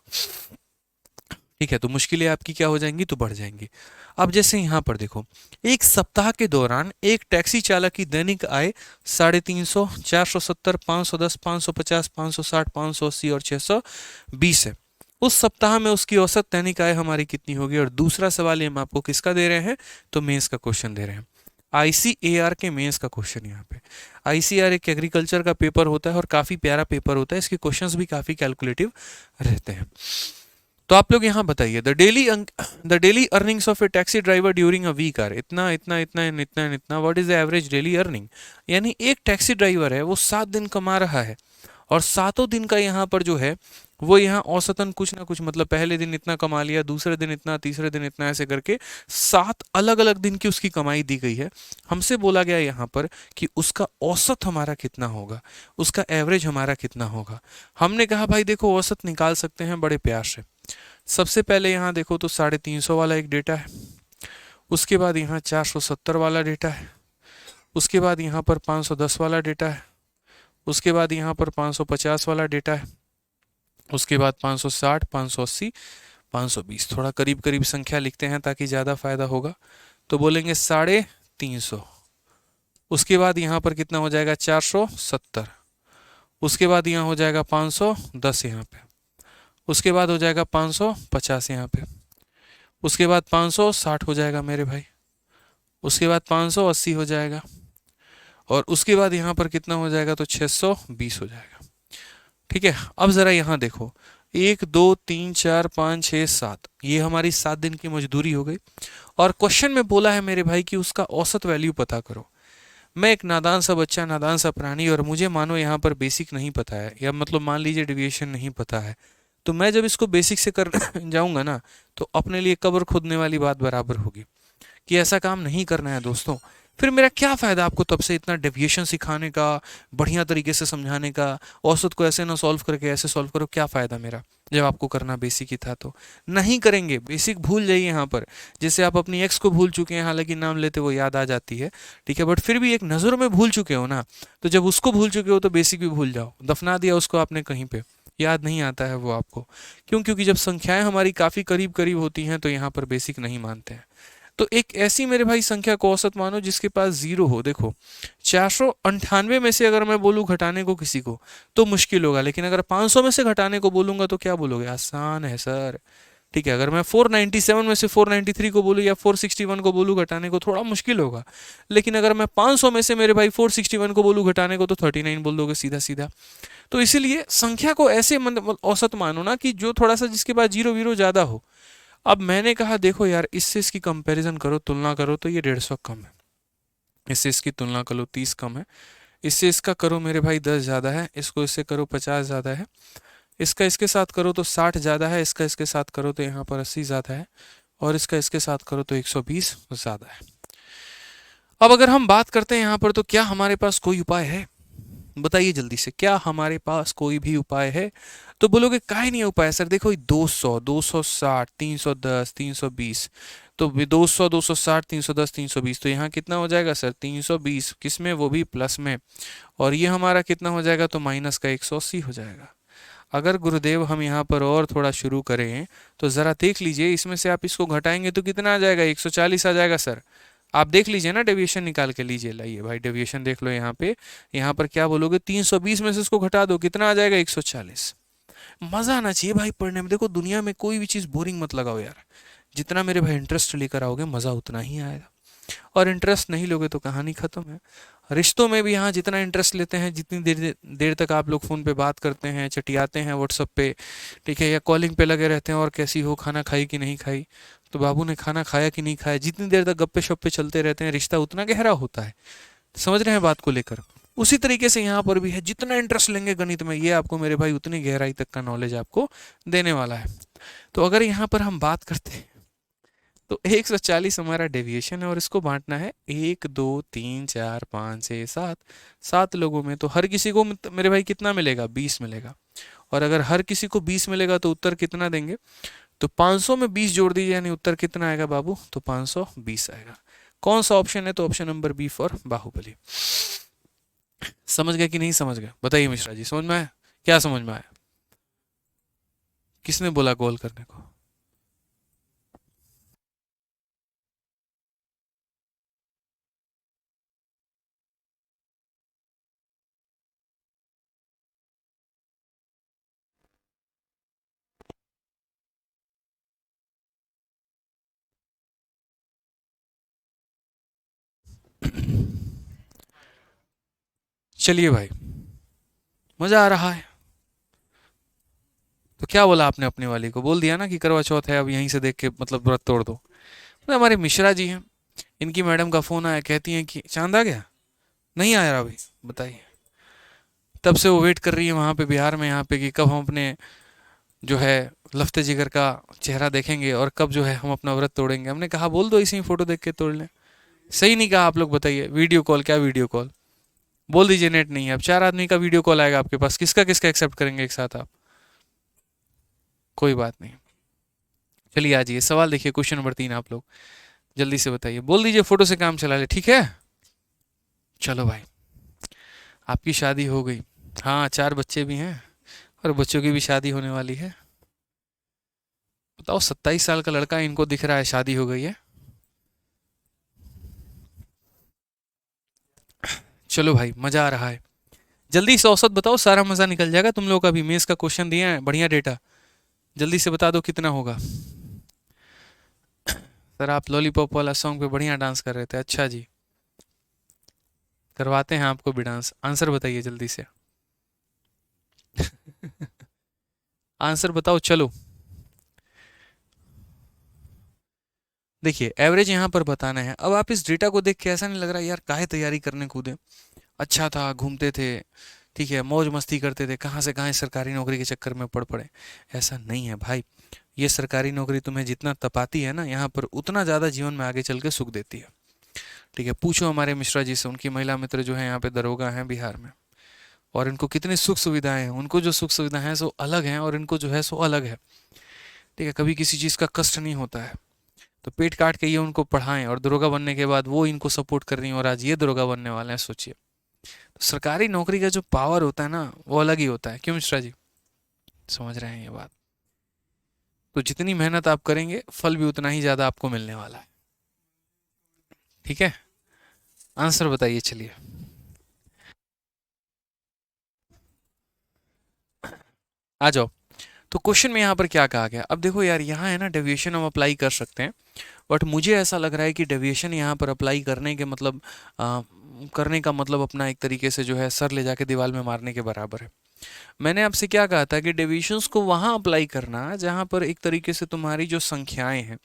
ठीक है, तो मुश्किलें आपकी क्या हो जाएंगी तो बढ़ जाएंगी। अब जैसे यहाँ पर देखो, एक सप्ताह के दौरान एक टैक्सी चालक की दैनिक आय 350, 470, 510, 550, 560, 580 और 620 है। उस सप्ताह में उसकी औसत दैनिक आय हमारी कितनी होगी। और दूसरा सवाल ये हम आपको किसका दे रहे हैं तो मेंस का क्वेश्चन दे रहे हैं, ICAR के मेंस का क्वेश्चन। यहाँ पे ICAR एक एग्रीकल्चर का पेपर होता है और काफ़ी प्यारा पेपर होता है, इसके क्वेश्चंस भी काफ़ी कैलकुलेटिव रहते हैं। तो आप लोग यहाँ बताइए, the daily earnings of a taxi driver during a week are इतना इतना इतना इतना इतना, what is the average daily earning. यानी एक टैक्सी ड्राइवर है वो 7 दिन कमा रहा है, और 7 दिन का यहाँ पर जो है वो यहाँ औसतन कुछ ना कुछ, मतलब पहले दिन इतना कमा लिया, दूसरे दिन इतना, तीसरे दिन इतना, ऐसे करके 7 अलग अलग दिन की उसकी कमाई दी गई है। हमसे बोला गया यहाँ पर कि उसका औसत हमारा कितना होगा, उसका एवरेज हमारा कितना होगा। हमने कहा भाई देखो औसत निकाल सकते हैं बड़े प्यार से। सबसे पहले यहाँ देखो तो 350 वाला एक डेटा है, उसके बाद यहाँ 470 वाला डेटा है, उसके बाद यहाँ पर 510 वाला डेटा है, उसके बाद यहाँ पर 550 वाला डेटा है, उसके बाद 560, 580, 520। थोड़ा करीब करीब संख्या लिखते हैं ताकि ज़्यादा फायदा होगा। तो बोलेंगे 350, उसके बाद यहाँ पर कितना हो जाएगा 470, उसके बाद यहाँ हो जाएगा 510 यहाँ पे, उसके बाद हो जाएगा 550 यहाँ पे, उसके बाद 560 हो जाएगा मेरे भाई, उसके बाद 580 हो जाएगा, और उसके बाद यहाँ पर कितना हो जाएगा, तो 620 हो जाएगा। ठीक है, अब ज़रा यहाँ देखो, 1 2 3 4 5 6 7, ये हमारी 7 दिन की मजदूरी हो गई। और क्वेश्चन में बोला है मेरे भाई कि उसका औसत वैल्यू पता करो। मैं एक नादान सा बच्चा, नादान सा प्राणी, और मुझे मानो यहाँ पर बेसिक नहीं पता है, या मतलब मान लीजिए डेविएशन नहीं पता है, तो मैं जब इसको बेसिक से कर जाऊंगा ना, तो अपने लिए कब्र खोदने वाली बात बराबर होगी कि ऐसा काम नहीं करना है दोस्तों। फिर मेरा क्या फ़ायदा आपको तब से इतना डेविएशन सिखाने का, बढ़िया तरीके से समझाने का, औसत को ऐसे ना सॉल्व करके ऐसे सॉल्व करो, क्या फ़ायदा मेरा, जब आपको करना बेसिक ही था। तो नहीं करेंगे, बेसिक भूल जाइए यहाँ पर। जैसे आप अपनी एक्स को भूल चुके हैं, हालांकि नाम लेते वो याद आ जाती है, ठीक है, बट फिर भी एक नज़रों में भूल चुके हो ना, तो जब उसको भूल चुके हो तो बेसिक भी भूल जाओ। दफना दिया उसको आपने कहीं पे, याद नहीं आता है वो आपको। क्यों? क्योंकि जब संख्याएं हमारी काफ़ी करीब करीब होती हैं तो यहाँ पर बेसिक नहीं मानते हैं। तो एक ऐसी मेरे भाई संख्या को औसत मानो जिसके पास जीरो हो। देखो, 498 में से अगर मैं बोलूँ घटाने को किसी को तो मुश्किल होगा, लेकिन अगर 500 में से घटाने को बोलूंगा तो क्या बोलोगे, आसान है सर। ठीक है, अगर मैं 497 में से 493 को बोलूँ या 461 को बोलूँ घटाने को, थोड़ा मुश्किल होगा। लेकिन अगर मैं 500 में से मेरे भाई 461 को बोलूँ घटाने को, तो 39 बोल दोगे सीधा सीधा। तो इसीलिए संख्या को ऐसे औसत मानो ना कि जो थोड़ा सा, जिसके पास जीरो वीरो ज़्यादा हो। अब मैंने कहा देखो यार, इससे इसकी कंपैरिजन करो, तुलना करो, तो ये 150 कम है, इससे इसकी तुलना करो 30 कम है, इससे इसका करो मेरे भाई 10 ज़्यादा है, इसको इससे करो 50 ज़्यादा है, इसका इसके साथ करो तो 60 ज़्यादा है, इसका इसके साथ करो तो यहाँ पर 80 ज़्यादा है, और इसका इसके साथ करो तो 120 ज़्यादा है। अब अगर हम बात करते हैं यहाँ पर, तो क्या हमारे पास कोई उपाय है? बताइए जल्दी से, क्या हमारे पास कोई भी उपाय है? तो बोलोगे काहे नहीं उपाय सर, देखो 200, 260, 310, 320, तो 200, 260, 310, 320, तो यहाँ कितना हो जाएगा सर, 320, किसमें, वो भी प्लस में, और ये हमारा कितना हो जाएगा, तो माइनस का 180 हो जाएगा। अगर गुरुदेव हम यहाँ पर और थोड़ा शुरू करें तो ज़रा देख लीजिए, इसमें से आप इसको घटाएंगे तो कितना आ जाएगा, 140 आ जाएगा सर। आप देख लीजिए ना, डेविएशन निकाल के लीजिए, लाइए भाई डेविएशन देख लो यहाँ पे। यहाँ पर क्या बोलोगे, 320 में से इसको घटा दो, कितना आ जाएगा, 140। मज़ा आना चाहिए भाई पढ़ने में। देखो, दुनिया में कोई भी चीज़ बोरिंग मत लगाओ यार, जितना मेरे भाई इंटरेस्ट लेकर आओगे मज़ा उतना ही आएगा, और इंटरेस्ट नहीं लोगे तो कहानी ख़त्म है। रिश्तों में भी यहाँ जितना इंटरेस्ट लेते हैं, जितनी देर देर तक आप लोग फ़ोन पे बात करते हैं, चटियाते हैं व्हाट्सअप पे, ठीक है, या कॉलिंग पे लगे रहते हैं, और कैसी हो, खाना खाई कि नहीं खाई, तो बाबू ने खाना खाया कि नहीं खाया, जितनी देर तक गप्पे शप्पे चलते रहते हैं, रिश्ता उतना गहरा होता है। समझ रहे हैं बात को लेकर? उसी तरीके से यहाँ पर भी है, जितना इंटरेस्ट लेंगे गणित में, ये आपको मेरे भाई उतनी गहराई तक का नॉलेज आपको देने वाला है। तो अगर यहाँ पर हम बात करते हैं, तो 140 हमारा डेविएशन है, और इसको बांटना है 1 2 3 4 5 6 7, 7 लोगों में। तो हर किसी को मेरे भाई कितना मिलेगा, 20 मिलेगा। और अगर हर किसी को 20 मिलेगा तो उत्तर कितना देंगे, तो 500 में 20 जोड़ दीजिए, यानी उत्तर कितना आएगा बाबू, तो 520 आएगा। कौन सा ऑप्शन है, तो option number B for Baahubali. समझ गए कि नहीं समझ गए, बताइए मिश्रा जी, समझ में आया? क्या समझ में आया? किसने बोला कॉल करने को? चलिए भाई, मजा आ रहा है। तो क्या बोला आपने, अपने वाली को बोल दिया ना कि करवा चौथ है, अब यहीं से देख के मतलब व्रत तोड़ दो। तो हमारे मिश्रा जी हैं, इनकी मैडम का फ़ोन आया, कहती हैं कि चांद आ गया, नहीं आया अभी, बताइए। तब से वो वेट कर रही है वहाँ पे बिहार में, यहाँ पे, कि कब हम अपने जो है लफ्ते जिगर का चेहरा देखेंगे, और कब जो है हम अपना व्रत तोड़ेंगे। हमने कहा बोल दो, इसी में फ़ोटो देख के तोड़ लें। सही नहीं कहा आप लोग, बताइए। वीडियो कॉल, क्या वीडियो कॉल, बोल दीजिए नेट नहीं है। अब 4 आदमी का वीडियो कॉल आएगा आपके पास, किसका किसका एक्सेप्ट करेंगे एक साथ आप? कोई बात नहीं। चलिए आ जाइए, सवाल देखिए, क्वेश्चन नंबर 3 आप लोग जल्दी से बताइए, बोल दीजिए, फोटो से काम चला ले, ठीक है? चलो भाई, आपकी शादी हो गई, हाँ 4 बच्चे भी हैं, और बच्चों की भी शादी होने वाली है। बताओ, 27 साल का लड़का इनको दिख रहा है शादी हो गई है। चलो भाई, मजा आ रहा है। जल्दी से औसत बताओ, सारा मजा निकल जाएगा तुम लोगों का भी। मेंस का क्वेश्चन दिया है, बढ़िया डेटा, जल्दी से बता दो कितना होगा। सर आप लॉलीपॉप वाला सॉन्ग पे बढ़िया डांस कर रहे थे। अच्छा जी, करवाते हैं आपको भी डांस। आंसर बताइए जल्दी से। आंसर बताओ चलो। देखिए एवरेज यहाँ पर बताना है। अब आप इस डेटा को देख के ऐसा नहीं लग रहा यार काहे तैयारी करने कूदे, अच्छा था घूमते थे, ठीक है मौज मस्ती करते थे, कहाँ से कहाँ इस सरकारी नौकरी के चक्कर में पड़ पड़े। ऐसा नहीं है भाई, ये सरकारी नौकरी तुम्हें जितना तपाती है ना यहाँ पर, उतना ज़्यादा जीवन में आगे चल के सुख देती है। ठीक है, पूछो हमारे मिश्रा जी से, उनकी महिला मित्र जो है यहाँ पे दरोगा हैं बिहार में, और इनको कितनी सुख सुविधाएं हैं। उनको जो सुख सुविधाएं हैं सो अलग हैं, और इनको जो है सो अलग है। ठीक है, कभी किसी चीज़ का कष्ट नहीं होता है। तो पेट काट के ये उनको पढ़ाएं, और दरोगा बनने के बाद वो इनको सपोर्ट कर रही हैं, और आज ये दरोगा बनने वाले हैं, सोचिए। तो सरकारी नौकरी का जो पावर होता है ना वो अलग ही होता है। क्यों मिश्रा जी, समझ रहे हैं ये बात? तो जितनी मेहनत आप करेंगे फल भी उतना ही ज़्यादा आपको मिलने वाला है। ठीक है, आंसर बताइए चलिए। आ जाओ। तो क्वेश्चन में यहाँ पर क्या कहा गया, अब देखो यार यहाँ है ना डेविएशन हम अप्लाई कर सकते हैं, बट मुझे ऐसा लग रहा है कि डेविएशन यहाँ पर अप्लाई करने के मतलब करने का मतलब अपना एक तरीके से जो है सर ले जाके दीवार में मारने के बराबर है। मैंने आपसे क्या कहा था कि डेविएशंस को वहाँ अप्लाई करना जहाँ पर एक तरीके से तुम्हारी जो संख्याएं हैं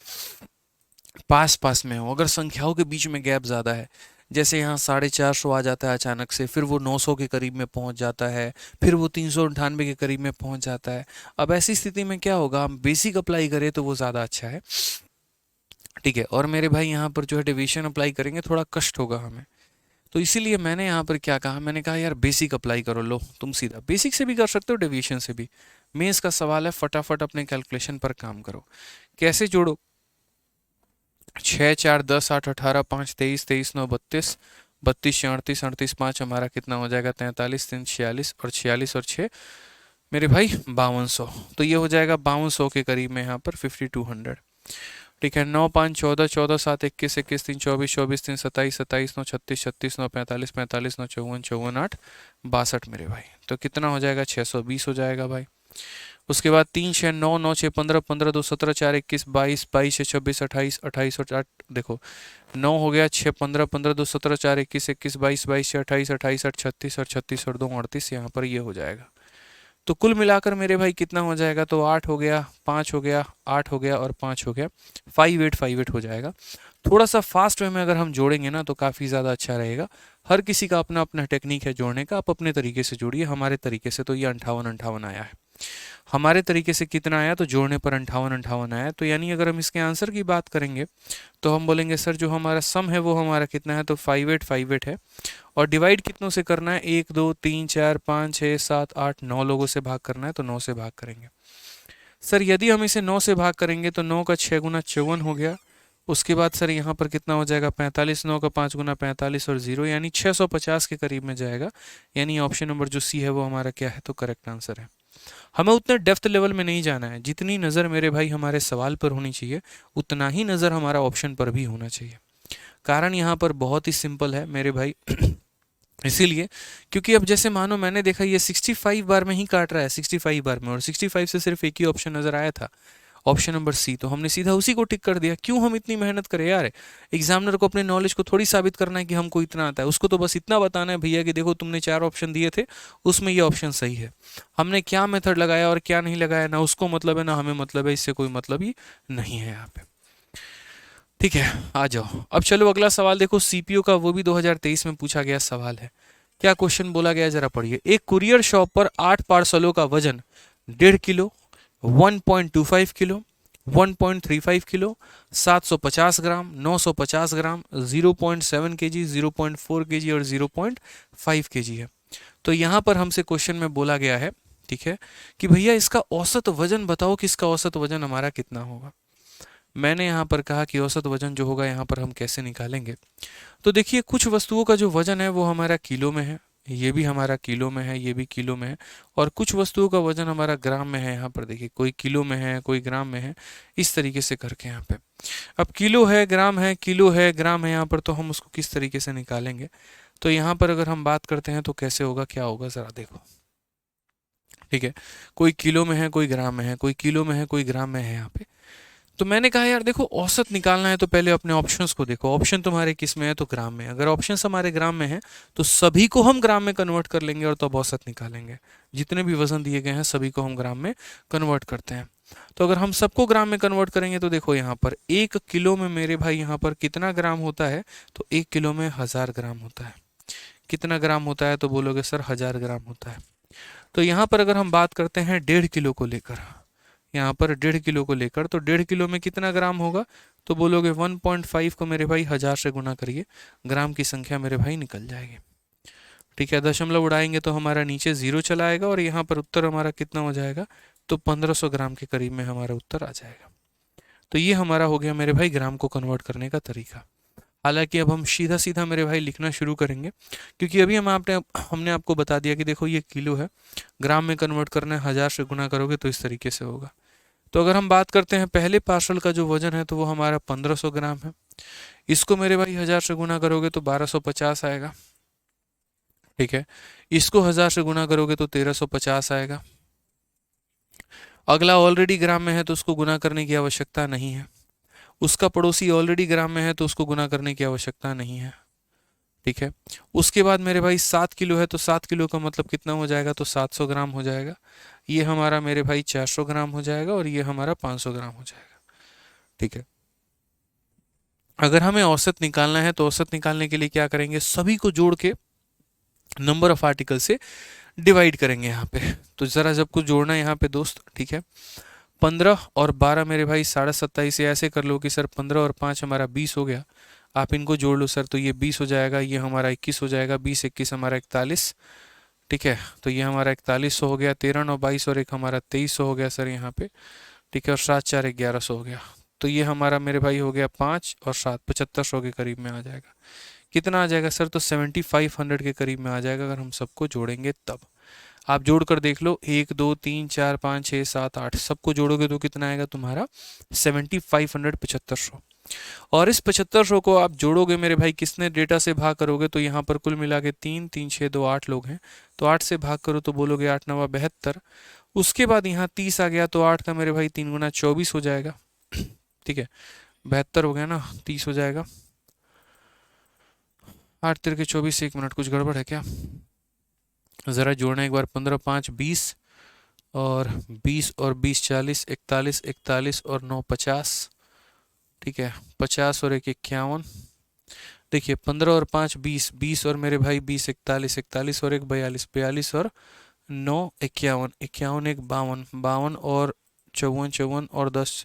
पास पास में हो, अगर संख्याओं के बीच में गैप ज़्यादा है, जैसे यहाँ 450 आ जाता है अचानक से, फिर वो 900 के करीब में पहुँच जाता है, फिर वो 398 के करीब में पहुँच जाता है। अब ऐसी स्थिति में क्या होगा, हम बेसिक अप्लाई करें तो वो ज़्यादा अच्छा है। ठीक है, और मेरे भाई यहाँ पर जो है डिवीजन अप्लाई करेंगे थोड़ा कष्ट होगा हमें। तो इसीलिए मैंने यहाँ पर क्या कहा, मैंने कहा यार बेसिक अप्लाई करो। लो तुम सीधा बेसिक से भी कर सकते हो, डिवीजन से भी। मेंस का सवाल है, फटाफट अपने कैलकुलेशन पर काम करो। कैसे जोड़ो, 6 4 10 8 18 5 23 23 9 32, 32 6 38 38 5 हमारा कितना हो जाएगा, 43 3 46, और 46 और 6 मेरे भाई 5200। तो ये हो जाएगा 5200 के करीब में यहाँ पर 5200। ठीक है, 9 5 14 14 7 21 21 3 24 24 3 27 27 9 36 36 9 45 45 9 54 54 8 62 मेरे भाई। तो कितना हो जाएगा, 620 हो जाएगा भाई। उसके बाद 3 6 9 9 6 15 15 2 17 4 21 22 22 6 26 28 28 और 8 देखो 9 हो गया, 6 15 15 2 17 4 21 21 22 22 6 28 28 8 36 और 36 और 2 38, यहाँ पर ये हो जाएगा। तो कुल मिलाकर मेरे भाई कितना हो जाएगा, तो 8 हो गया, 5 हो गया, 8 हो गया और 5 हो गया, 5858 हो जाएगा। थोड़ा सा फास्ट वे में अगर हम जोड़ेंगे ना तो काफ़ी ज़्यादा अच्छा रहेगा। हर किसी का अपना अपना टेक्निक है जोड़ने का, आप अपने तरीके से जोड़िए। हमारे तरीके से तो ये 58 आया है। हमारे तरीके से कितना आया, तो जोड़ने पर 58 आया। तो यानी अगर हम इसके आंसर की बात करेंगे तो हम बोलेंगे सर जो हमारा सम है वो हमारा कितना है, तो 5858 है। और डिवाइड कितनों से करना है, 1 2 3 4 5 6 7 8 9 लोगों से भाग करना है, तो 9 से भाग करेंगे। सर यदि हम इसे 9 से भाग करेंगे तो 9 का 6 गुना 54 हो गया। उसके बाद सर यहाँ पर कितना हो जाएगा, 45, 9 का 5 गुना 45 और 0 यानी 650 के करीब में जाएगा। यानी ऑप्शन नंबर जो सी है वो हमारा क्या है, तो करेक्ट आंसर है। हमें उतने डेप्थ लेवल में नहीं जाना है, जितनी नज़र मेरे भाई हमारे सवाल पर होनी चाहिए उतना ही नज़र हमारा ऑप्शन पर भी होना चाहिए। कारण यहाँ पर बहुत ही सिंपल है मेरे भाई इसीलिए क्योंकि अब जैसे मानो मैंने देखा ये 65 बार में ही काट रहा है, 65 बार में, और 65 से सिर्फ एक ही ऑप्शन नज़र आया था, ऑप्शन नंबर सी, तो हमने सीधा उसी को टिक कर दिया। क्यों हम इतनी मेहनत करें यार, एग्जामिनर को अपने नॉलेज को थोड़ी साबित करना है कि हमको इतना आता है, उसको तो बस इतना बताना है भैया कि देखो तुमने 4 ऑप्शन दिए थे उसमें ये ऑप्शन सही है। हमने क्या मेथड लगाया और क्या नहीं लगाया ना उसको मतलब है ना हमें मतलब है, इससे कोई मतलब ही नहीं है यहाँ पे। ठीक है, आ जाओ। अब चलो अगला सवाल देखो, सीपीओ का, वो भी 2023 में पूछा गया सवाल है। क्या क्वेश्चन बोला गया जरा पढ़िए। एक कुरियर शॉप पर 8 पार्सलों का वजन 1.5 किलो, 1.25 किलो, 1.35 किलो, 750 ग्राम, 950 ग्राम, 0.7 केजी, 0.4 केजी और 0.5 केजी है। तो यहाँ पर हमसे क्वेश्चन में बोला गया है, ठीक है, कि भैया इसका औसत वजन बताओ कि इसका औसत वजन हमारा कितना होगा। मैंने यहाँ पर कहा कि औसत वजन जो होगा यहाँ पर हम कैसे निकालेंगे। तो देखिए कुछ वस्तुओं का जो वजन है वो हमारा किलो में है, ये भी हमारा किलो में है, ये भी किलो में है, और कुछ वस्तुओं का वजन हमारा ग्राम में है। यहाँ पर देखिए कोई किलो में है कोई ग्राम में है, इस तरीके से करके यहाँ पे। अब किलो है ग्राम है, किलो है ग्राम है यहाँ पर, तो हम उसको किस तरीके से निकालेंगे। तो यहाँ पर अगर हम बात करते हैं तो कैसे होगा, क्या होगा ज़रा देखो। ठीक है, कोई किलो में है कोई ग्राम में है, कोई किलो में है कोई ग्राम में है यहाँ पे। तो मैंने कहा यार देखो, औसत निकालना है तो पहले अपने ऑप्शंस को देखो। ऑप्शन तुम्हारे किस में है? तो ग्राम में। अगर ऑप्शंस हमारे ग्राम में है तो सभी को हम ग्राम में कन्वर्ट कर लेंगे और तब औसत निकालेंगे। जितने भी वजन दिए गए हैं सभी को हम ग्राम में कन्वर्ट करते हैं। तो अगर हम सबको ग्राम में कन्वर्ट करेंगे तो देखो यहाँ पर 1 किलो में मेरे भाई यहाँ पर कितना ग्राम होता है? तो 1 किलो में 1000 ग्राम होता है। कितना ग्राम होता है? तो बोलोगे सर 1000 ग्राम होता है। तो यहाँ पर अगर हम बात करते हैं 1.5 किलो को लेकर, यहाँ पर 1.5 किलो को लेकर, तो 1.5 किलो में कितना ग्राम होगा? तो बोलोगे 1.5 को मेरे भाई 1000 से गुना करिए, ग्राम की संख्या मेरे भाई निकल जाएगी। ठीक है, दशमलव उड़ाएंगे तो हमारा नीचे 0 चला आएगा और यहाँ पर उत्तर हमारा कितना हो जाएगा? तो 1500 ग्राम के करीब में हमारा उत्तर आ जाएगा। तो ये हमारा हो गया मेरे भाई ग्राम को कन्वर्ट करने का तरीका। हालांकि अब हम सीधा सीधा मेरे भाई लिखना शुरू करेंगे, क्योंकि अभी हमने आपको बता दिया कि देखो ये किलो है, ग्राम में कन्वर्ट करना है, 1000 से गुना करोगे तो इस तरीके से होगा। तो अगर हम बात करते हैं पहले पार्सल का जो वजन है तो वो हमारा 1500 ग्राम है। इसको मेरे भाई 1000 से गुना करोगे तो 1250 आएगा। ठीक है, इसको 1000 से गुना करोगे तो 1350 आएगा। अगला ऑलरेडी ग्राम में है तो उसको गुना करने की आवश्यकता नहीं है। उसका पड़ोसी ऑलरेडी ग्राम में है तो उसको गुना करने की आवश्यकता नहीं है। ठीक है, उसके बाद मेरे भाई 7 किलो है तो 7 किलो का मतलब कितना हो जाएगा? तो 700 ग्राम हो जाएगा। ये हमारा मेरे भाई 400 ग्राम हो जाएगा और ये हमारा 500 ग्राम हो जाएगा। ठीक है, अगर हमें औसत निकालना है तो औसत निकालने के लिए क्या करेंगे? सभी को जोड़ के नंबर ऑफ आर्टिकल से डिवाइड करेंगे यहाँ पे। तो ज़रा जब कुछ जोड़ना है यहाँ पे दोस्त, ठीक है, 15 और 12 मेरे भाई 27.5, ऐसे कर लो कि सर 15 और 5 हमारा 20 हो गया। आप इनको जोड़ लो सर तो ये 20 हो जाएगा, ये हमारा 21 हो जाएगा, 20 21 हमारा 41। ठीक है, तो ये हमारा 4100 हो गया। 13 9 22 और एक हमारा 2300 हो गया सर यहाँ पे। ठीक है, और 7 4 1100 हो गया। तो ये हमारा मेरे भाई हो गया 5 और 7 7500 के करीब में आ जाएगा। कितना आ जाएगा सर? तो 7500 के करीब में आ जाएगा अगर हम सबको जोड़ेंगे तब। आप जोड़ कर देख लो, 1 2 3 4 5 6 7 8 सबको जोड़ोगे तो कितना आएगा तुम्हारा? 7500 7500। और इस 7500 को आप जोड़ोगे मेरे भाई, किसने डेटा से भाग करोगे? तो यहाँ पर कुल मिला के 3 3 6 2 8 लोग हैं तो 8 से भाग करो तो बोलोगे 8 9 72। उसके बाद यहाँ 30 आ गया तो 8 का मेरे भाई 3 गुना 24 हो जाएगा। ठीक है, 72 हो गया ना, 30 हो जाएगा। 8 तिरके 24, 1 मिनट कुछ गड़बड़ है क्या? ज़रा जोड़ना एक बार। 15 5 20 और 20 और 20 40, 41 41 और 9 50। ठीक है, 50 और 1 51। देखिए 15 और 5 20, 20 और मेरे भाई 20 41, 41 और 1 42, 42 और 9 51, 51 1 52, 52 और 54, 54 और 10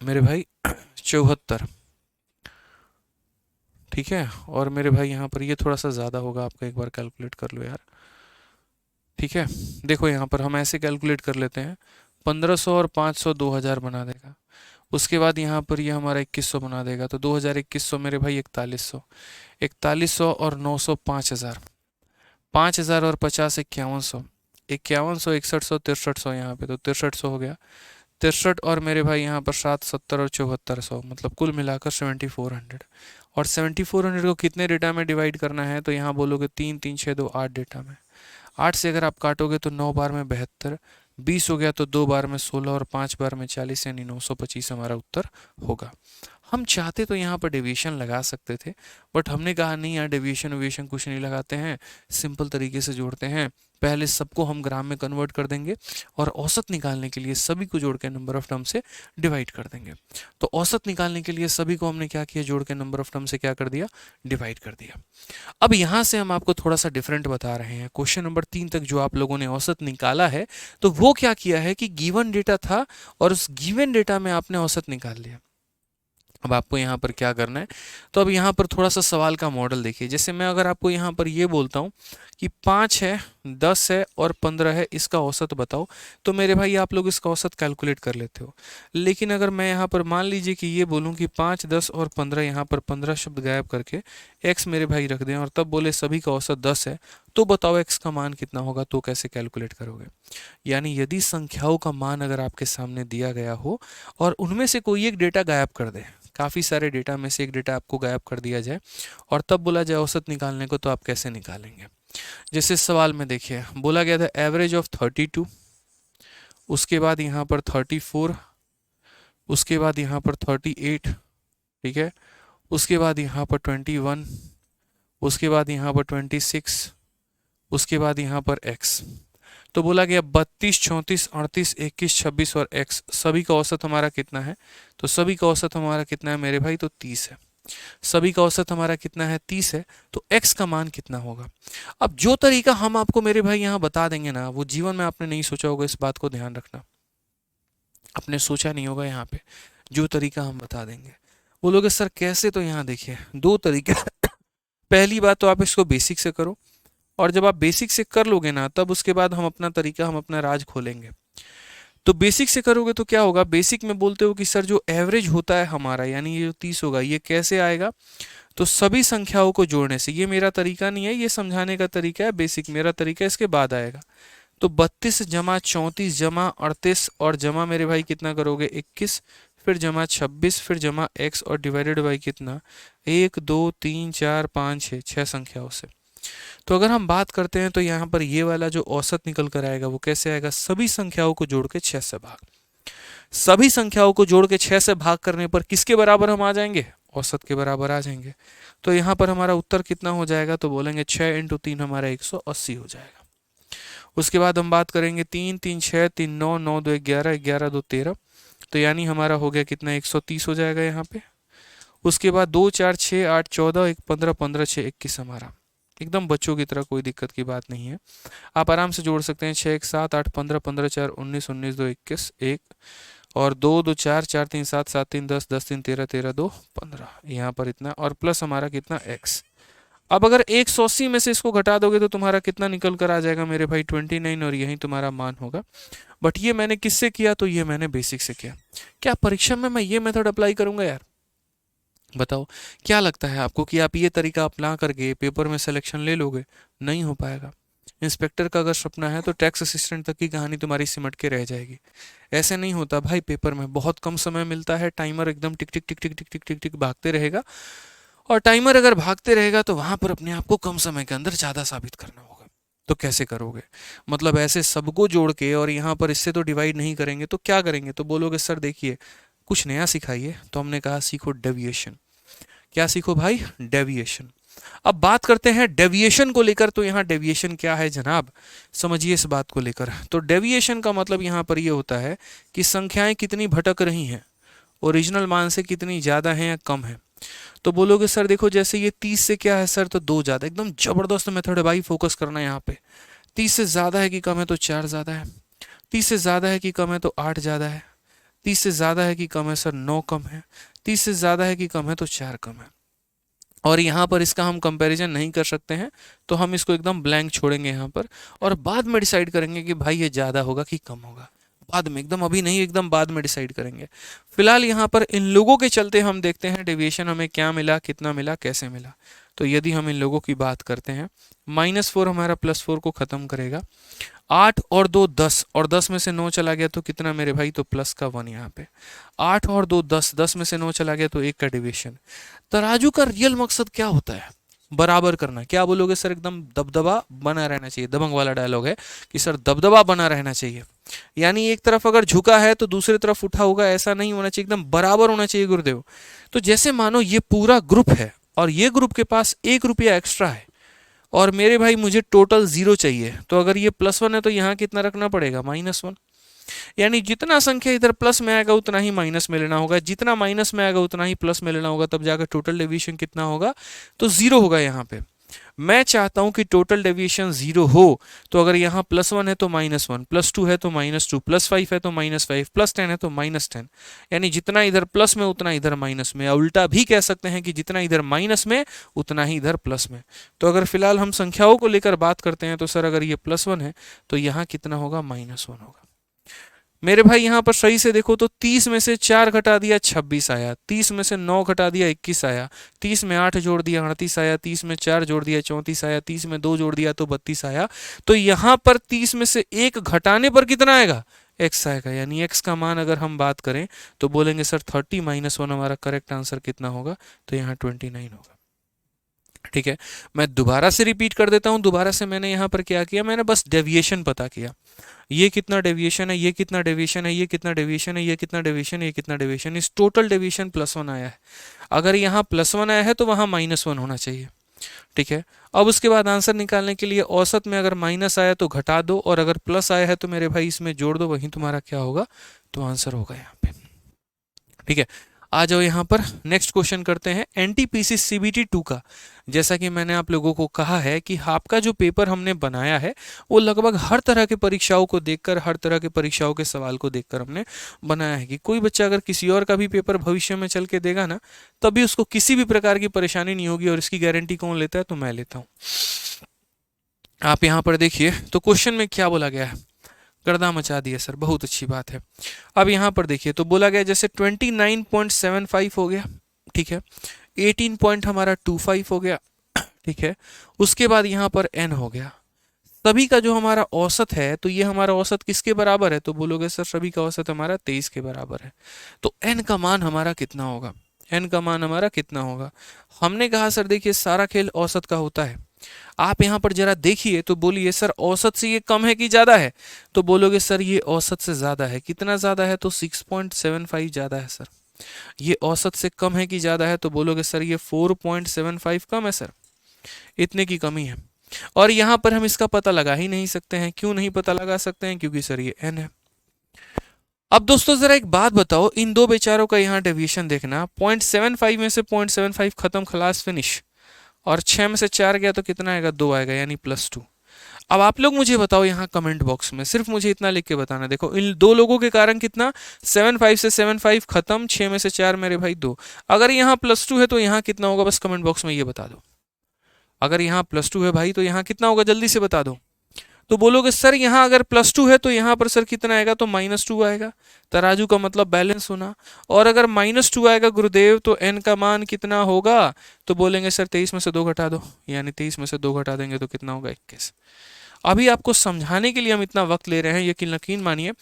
मेरे भाई 74। ठीक है, और मेरे भाई यहाँ पर ये थोड़ा सा ज़्यादा होगा, आपका एक बार कैलकुलेट कर लो यार। ठीक है, देखो यहाँ पर हम ऐसे कैलकुलेट कर लेते हैं, 1500 और 500 2000 बना देगा। उसके बाद यहाँ पर ये हमारा 2100 बना देगा, तो 2000 2100 मेरे भाई 4100, 4100 और 900 5000, 5000 और 50 5100, 5100 6100 6300 यहाँ पे, तो 6300 हो गया। 63 और मेरे भाई यहाँ पर 7 70 और 7400, मतलब कुल मिलाकर 7400। और 7400 को कितने डेटा में डिवाइड करना है? तो यहाँ बोलोगे 3 3 6 2 8 डेटा में। 8 से अगर आप काटोगे तो 9 बार में 72, 20 हो गया तो 2 बार में 16 और 5 बार में 40, यानी 925 हमारा उत्तर होगा। हम चाहते तो यहाँ पर डेविएशन लगा सकते थे, बट हमने कहा नहीं यार, डेविएशन वेविएशन कुछ नहीं लगाते हैं, सिंपल तरीके से जोड़ते हैं। पहले सबको हम ग्राम में कन्वर्ट कर देंगे और औसत निकालने के लिए सभी को जोड़ के नंबर ऑफ टर्म से डिवाइड कर देंगे। तो औसत निकालने के लिए सभी को हमने क्या किया? जोड़ के नंबर ऑफ टर्म से क्या कर दिया? डिवाइड कर दिया। अब यहाँ से हम आपको थोड़ा सा डिफरेंट बता रहे हैं। क्वेश्चन नंबर 3 तक जो आप लोगों ने औसत निकाला है, तो वो क्या किया है कि गिवन डेटा था और उस गिवन डेटा में आपने औसत निकाल लिया। अब आपको यहाँ पर क्या करना है? तो अब यहाँ पर थोड़ा सा सवाल का मॉडल देखिए। जैसे मैं अगर आपको यहाँ पर ये बोलता हूँ कि 5 है, 10 है और 15 है, इसका औसत बताओ, तो मेरे भाई आप लोग इसका औसत कैलकुलेट कर लेते हो। लेकिन अगर मैं यहाँ पर मान लीजिए कि ये बोलूँ कि 5 10 और 15, यहाँ पर 15 शब्द गायब करके x मेरे भाई रख दें और तब बोले सभी का औसत 10 है, तो बताओ x का मान कितना होगा? तो कैसे कैलकुलेट करोगे? यानी यदि संख्याओं का मान अगर आपके सामने दिया गया हो और उनमें से कोई एक डेटा गायब कर दे, काफ़ी सारे डेटा में से एक डेटा आपको गायब कर दिया जाए और तब बोला जाए औसत निकालने को, तो आप कैसे निकालेंगे? जैसे सवाल में देखिए बोला गया था एवरेज ऑफ 32, उसके बाद यहाँ पर 34, उसके बाद यहाँ पर 38, ठीक है, उसके बाद यहाँ पर 21, उसके बाद यहाँ पर 26, उसके बाद यहाँ पर x। तो बोला गया 32, 34, 38, 21, 26 और x, सभी का औसत हमारा कितना है? तो सभी का औसत हमारा कितना है मेरे भाई? तो 30 है। सभी का औसत हमारा कितना है? 30 है। तो x का मान कितना होगा? अब जो तरीका हम आपको मेरे भाई यहाँ बता देंगे ना, वो जीवन में आपने नहीं सोचा होगा, इस बात को ध्यान रखना। आपने सोचा नहीं होगा यहाँ पे, जो तरीका हम बता देंगे। बोलोगे सर कैसे? तो यहाँ देखिए दो तरीके पहली बात तो आप इसको बेसिक से करो, और जब आप बेसिक से कर लोगे ना, तब उसके बाद हम अपना तरीका, हम अपना राज खोलेंगे। तो बेसिक से करोगे तो क्या होगा? बेसिक में बोलते हो कि सर जो एवरेज होता है हमारा, यानी ये जो 30 होगा, ये कैसे आएगा? तो सभी संख्याओं को जोड़ने से। ये मेरा तरीका नहीं है, ये समझाने का तरीका है बेसिक, मेरा तरीका इसके बाद आएगा। तो 32 जमा 34 जमा 38 और जमा मेरे भाई कितना करोगे? 21, फिर जमा 26, फिर जमा x और डिवाइडेड बाई कितना? 1 2 3 4 5 6, 6 संख्याओं से। तो अगर हम बात करते हैं तो यहाँ पर ये वाला जो औसत निकल कर आएगा वो कैसे आएगा? सभी संख्याओं को जोड़ के 6 से भाग। सभी संख्याओं को जोड़ के 6 से भाग करने पर किसके बराबर हम आ जाएंगे? औसत के बराबर आ जाएंगे। तो यहाँ पर हमारा उत्तर कितना हो जाएगा? तो बोलेंगे 6 × 3 हमारा 180 हो जाएगा। उसके बाद हम बात करेंगे 3 3 6 3 9 9 2 11 11 2 13, तो यानी हमारा हो गया कितना? 130 हो जाएगा यहाँ पे। उसके बाद 2 4 6 8 14 1 15 15 6 21 हमारा। एकदम बच्चों की तरह, कोई दिक्कत की बात नहीं है, आप आराम से जोड़ सकते हैं। 6 1 7 8 15 15 4 19 19 2 21 1 और 2 2 4 4 3 7 7 3 10 10 3 13 13 2 15, यहाँ पर इतना, और प्लस हमारा कितना? x। अब अगर 180 में से इसको घटा दोगे तो तुम्हारा कितना निकल कर आ जाएगा मेरे भाई? 29, और यही तुम्हारा मान होगा। बट ये मैंने किससे किया? तो ये मैंने बेसिक से किया। क्या परीक्षा में मैं ये मेथड अप्लाई करूंगा यार? बताओ, क्या लगता है आपको कि आप ये तरीका अपना करके पेपर में सिलेक्शन ले लोगे? नहीं हो पाएगा। इंस्पेक्टर का अगर सपना है तो टैक्स असिस्टेंट तक की कहानी तुम्हारी सिमट के रह जाएगी। ऐसे नहीं होता भाई, पेपर में बहुत कम समय मिलता है, टाइमर एकदम टिक टिक टिक टिक टिक टिक टिक टिक भागते रहेगा, और टाइमर अगर भागते रहेगा तो वहां पर अपने आप को कम समय के अंदर ज़्यादा साबित करना होगा। तो कैसे करोगे? मतलब ऐसे सबको जोड़ के, और यहाँ पर इससे तो डिवाइड नहीं करेंगे तो क्या करेंगे? तो बोलोगे सर देखिए कुछ नया सिखाइए। तो हमने कहा सीखो डेविएशन। क्या सीखो भाई? डेविएशन। अब बात करते हैं डेविएशन को लेकर। तो यहाँ डेविएशन क्या है जनाब, समझिए इस बात को लेकर। तो डेविएशन का मतलब यहाँ पर ये होता है कि संख्याएं कितनी भटक रही हैं, ओरिजिनल मान से कितनी ज़्यादा हैं या कम है। तो बोलोगे सर देखो जैसे ये 30 से क्या है सर? तो 2 ज़्यादा। एकदम ज़बरदस्त मेथड है भाई, फोकस करना है यहाँ पे। 30 से ज़्यादा है कि कम है? तो 4 ज़्यादा है। 30 से ज़्यादा है कि कम है? तो 8 ज़्यादा है। 30 से ज़्यादा है कि कम है सर? 9 कम है। 30 से ज़्यादा है कि कम है? तो 4 कम है। और यहाँ पर इसका हम कंपैरिजन नहीं कर सकते हैं, तो हम इसको एकदम ब्लैंक छोड़ेंगे यहाँ पर, और बाद में डिसाइड करेंगे कि भाई ये ज़्यादा होगा कि कम होगा। बाद में, एकदम अभी नहीं, एकदम बाद में डिसाइड करेंगे। फिलहाल यहाँ पर इन लोगों के चलते हम देखते हैं डेविएशन हमें क्या मिला, कितना मिला, कैसे मिला। तो यदि हम इन लोगों की बात करते हैं, -4 हमारा +4 को ख़त्म करेगा। 8 और 2 10, और 10 में से 9 चला गया तो कितना मेरे भाई? तो प्लस का 1 यहाँ पे। 8 और 2 10, 10 में से 9 चला गया तो 1 का डेविएशन। तराजू का रियल मकसद क्या होता है? बराबर करना। क्या बोलोगे सर? एकदम दबदबा बना रहना चाहिए। दबंग वाला डायलॉग है कि सर दबदबा बना रहना चाहिए, यानी एक तरफ अगर झुका है तो दूसरी तरफ उठा होगा, ऐसा नहीं होना चाहिए, एकदम बराबर होना चाहिए गुरुदेव। तो जैसे मानो ये पूरा ग्रुप है और ये ग्रुप के पास 1 रुपया एक्स्ट्रा है, और मेरे भाई मुझे टोटल 0 चाहिए, तो अगर ये +1 है तो यहाँ कितना रखना पड़ेगा? -1। यानी जितना संख्या इधर प्लस में आएगा उतना ही माइनस में लेना होगा, जितना माइनस में आएगा उतना ही प्लस में लेना होगा, तब जाकर टोटल डेविएशन कितना होगा? तो 0 होगा यहाँ पे। मैं चाहता हूं कि टोटल डेविएशन 0 हो, तो अगर यहाँ +1 है तो -1, +2 है तो -2, +5 है तो -5, +10 है तो -10, यानी जितना इधर प्लस में उतना इधर माइनस में। उल्टा भी कह सकते हैं कि जितना इधर माइनस में उतना ही इधर प्लस में। तो अगर फिलहाल हम संख्याओं को लेकर बात करते हैं तो सर अगर ये +1 है तो यहाँ कितना होगा? -1 होगा। मेरे भाई यहाँ पर सही से देखो तो 30 में से 4 घटा दिया 26 आया, 30 में से 9 घटा दिया 21 आया, 30 में 8 जोड़ दिया 38 आया, 30 में 4 जोड़ दिया 34 आया, 30 में 2 जोड़ दिया तो 32 आया। तो यहाँ पर 30 में से 1 घटाने पर कितना आएगा? x आएगा। यानी x का मान अगर हम बात करें तो बोलेंगे सर 30 - 1 हमारा करेक्ट आंसर कितना होगा? तो यहाँ 29 होगा। ठीक है, मैं दोबारा से रिपीट कर देता हूँ। दोबारा से मैंने यहाँ पर क्या किया, मैंने बस डेविएशन पता किया, ये कितना डेविएशन है, ये कितना डेविएशन है, ये कितना डेविएशन है, ये कितना डेविएशन है, ये कितना डेविएशन, इस टोटल डेविएशन +1 आया है। अगर यहाँ +1 आया है तो वहाँ -1 होना चाहिए। ठीक है, अब उसके बाद आंसर निकालने के लिए औसत में अगर माइनस आया तो घटा दो, और अगर प्लस आया है तो मेरे भाई इसमें जोड़ दो, वहीं तुम्हारा क्या होगा, तो आंसर होगा यहाँ पे। ठीक है, आ जाओ यहाँ पर नेक्स्ट क्वेश्चन करते हैं एनटीपीसी सीबीटी 2 का। जैसा कि मैंने आप लोगों को कहा है कि आपका जो पेपर हमने बनाया है वो लगभग हर तरह के परीक्षाओं को देखकर, हर तरह के परीक्षाओं के सवाल को देखकर हमने बनाया है कि कोई बच्चा अगर किसी और का भी पेपर भविष्य में चल के देगा ना, तभी उसको किसी भी प्रकार की परेशानी नहीं होगी। और इसकी गारंटी कौन लेता है, तो मैं लेता हूँ। आप यहाँ पर देखिए तो क्वेश्चन में क्या बोला गया है, गर्दा मचा दिया सर, बहुत अच्छी बात है। अब यहाँ पर देखिए तो बोला गया जैसे 29.75 हो गया, ठीक है, 18 पॉइंट हमारा 25 हो गया, ठीक है, उसके बाद यहाँ पर n हो गया। सभी का जो हमारा औसत है, तो ये हमारा औसत किसके बराबर है, तो बोलोगे सर सभी का औसत हमारा 23 के बराबर है। तो n का मान हमारा कितना होगा, n का मान हमारा कितना होगा। हमने कहा सर देखिए सारा खेल औसत का होता है। आप यहाँ पर जरा देखिए तो बोलिए सर औसत से ये कम है कि ज़्यादा है, तो बोलोगे सर ये औसत से ज़्यादा है। कितना ज़्यादा है, तो 6.75 ज़्यादा है सर। ये औसत से कम है कि ज़्यादा है, तो बोलोगे सर ये 4.75 कम है सर, इतने की कमी है। और यहाँ पर हम इसका पता लगा ही नहीं सकते हैं। क्यों नहीं पता लगा सकते हैं, क्योंकि सर ये n है। अब दोस्तों जरा एक बात बताओ, इन दो बेचारों का यहाँ डेविएशन देखना, 0.75 में से 0.75 खत्म, खलास, फिनिश, और 6 में से 4 गया तो कितना आएगा, 2 आएगा, यानी +2। अब आप लोग मुझे बताओ यहाँ कमेंट बॉक्स में, सिर्फ मुझे इतना लिख के बताना। देखो इन दो लोगों के कारण कितना, 75 से 75 खत्म, 6 में से 4 मेरे भाई 2। अगर यहाँ +2 है तो यहाँ कितना होगा, बस कमेंट बॉक्स में ये बता दो। अगर यहाँ +2 है भाई तो यहाँ कितना होगा, जल्दी से बता दो। तो बोलोगे सर यहाँ अगर +2 है तो यहाँ पर सर कितना आएगा, तो -2 आएगा। तराजू का मतलब बैलेंस होना। और अगर -2 आएगा गुरुदेव तो n का मान कितना होगा, तो बोलेंगे सर 23 में से 2 घटा दो, यानी 23 में से 2 घटा देंगे तो कितना होगा, 21। अभी आपको समझाने के लिए हम इतना वक्त ले रहे हैं, यकीन मानिए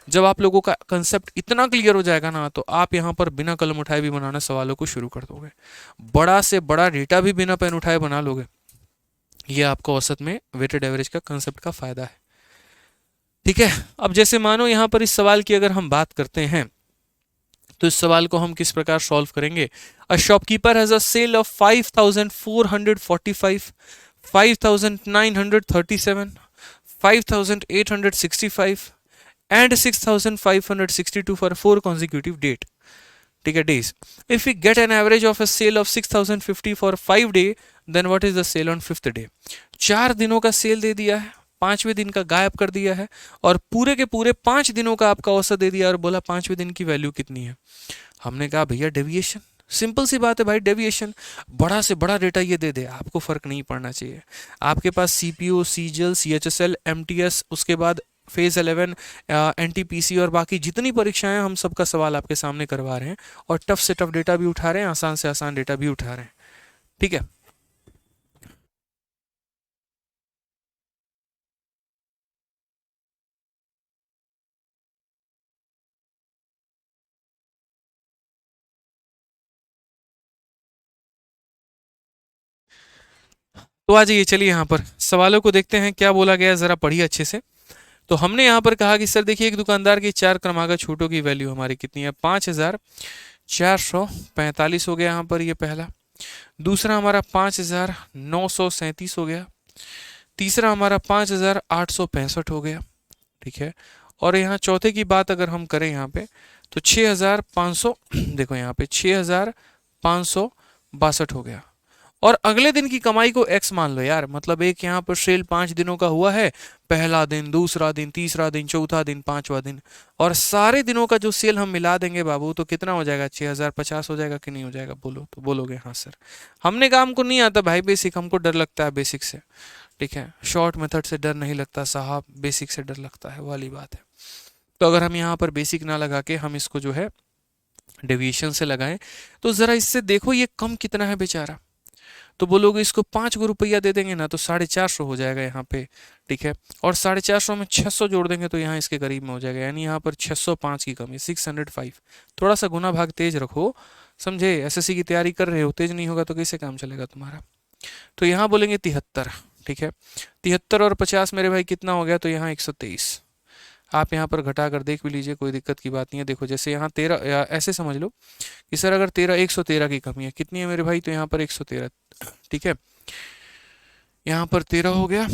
जब आप लोगों का कंसेप्ट इतना क्लियर हो जाएगा ना, तो आप यहाँ पर बिना कलम उठाए भी बनाना सवालों को शुरू कर दोगे, बड़ा से बड़ा डेटा भी बिना पेन उठाए बना लोगे। ये आपको औसत में वेटेड एवरेज का कंसेप्ट का फायदा है। ठीक है, अब जैसे मानो यहाँ पर इस सवाल की अगर हम बात करते हैं, तो इस सवाल को हम किस प्रकार सॉल्व करेंगे। A shopkeeper has a sale of 5445, 5937, 5865 and 6562 for 4 consecutive date. ठीक है, days. If we get an average of a sale of 6050 for 5 day, then what is the sale on 5th day. 4 दिनों का cell दे दिया है, 5वें दिन का गायब कर दिया है, और पूरे के पूरे 5 दिनों का आपका औसत दे दिया और बोला 5वें दिन की वैल्यू कितनी है। हमने कहा भैया डेविएशन, सिंपल सी बात है भाई, डेविएशन बड़ा से बड़ा डेटा ये दे दे, आपको फर्क नहीं पड़ना चाहिए। आपके पास सीपीयू, सीजीएल, सीएचएसएल, एमटीएस, उसके बाद फेज 11, एनटीपीसी और बाकी जितनी परीक्षाएं, हम सबका सवाल आपके सामने करवा रहे हैं, और टफ से टफ डेटा भी उठा रहे हैं, आसान से आसान डेटा भी उठा रहे हैं। ठीक है, तो आ जाइए, चलिए यहाँ पर सवालों को देखते हैं क्या बोला गया है, जरा पढ़िए अच्छे से। तो हमने यहाँ पर कहा कि सर देखिए एक दुकानदार की 4 क्रमागत छूटों की वैल्यू हमारी कितनी है, 5445 हो गया यहाँ पर, ये पहला। दूसरा हमारा 5937 हो गया। तीसरा हमारा 5865 हो गया। ठीक है, और यहाँ चौथे की बात अगर हम करें यहाँ पे, तो 6500 देखो यहाँ पे 6562 हो गया। और अगले दिन की कमाई को x मान लो यार, मतलब एक यहाँ पर सेल 5 दिनों का हुआ है, पहला दिन, दूसरा दिन, तीसरा दिन, चौथा दिन, 5वां दिन, और सारे दिनों का जो सेल हम मिला देंगे बाबू, तो कितना हो जाएगा, 6050 हो जाएगा कि नहीं हो जाएगा, बोलो। तो बोलोगे हाँ सर। हमने कहा हमको नहीं आता भाई बेसिक, हमको डर लगता है बेसिक से। ठीक है, शॉर्ट मेथड से डर नहीं लगता साहब, बेसिक से डर लगता है, वाली बात है। तो अगर हम यहाँ पर बेसिक ना लगा के हम इसको जो है डेविएशन से लगाएं, तो ज़रा इससे देखो ये कम कितना है बेचारा। तो बोलोगे इसको 5 को रुपया दे देंगे ना, तो 450 हो जाएगा यहाँ पे। ठीक है, और 450 में 600 जोड़ देंगे तो यहाँ इसके करीब में हो जाएगा, यानी यहाँ पर 605 की कमी, 605। थोड़ा सा गुना भाग तेज रखो, समझे। एसएससी की तैयारी कर रहे हो, तेज नहीं होगा तो कैसे काम चलेगा तुम्हारा। तो यहाँ बोलेंगे 73। ठीक है, 73 और 50 मेरे भाई कितना हो गया, तो यहाँ 123। आप यहाँ पर घटा कर देख भी लीजिए, कोई दिक्कत की बात नहीं है। देखो जैसे यहाँ 13, ऐसे समझ लो कि सर अगर 113 की कमी है, कितनी है मेरे भाई, तो यहाँ पर 113। ठीक है, यहाँ पर 13 हो गया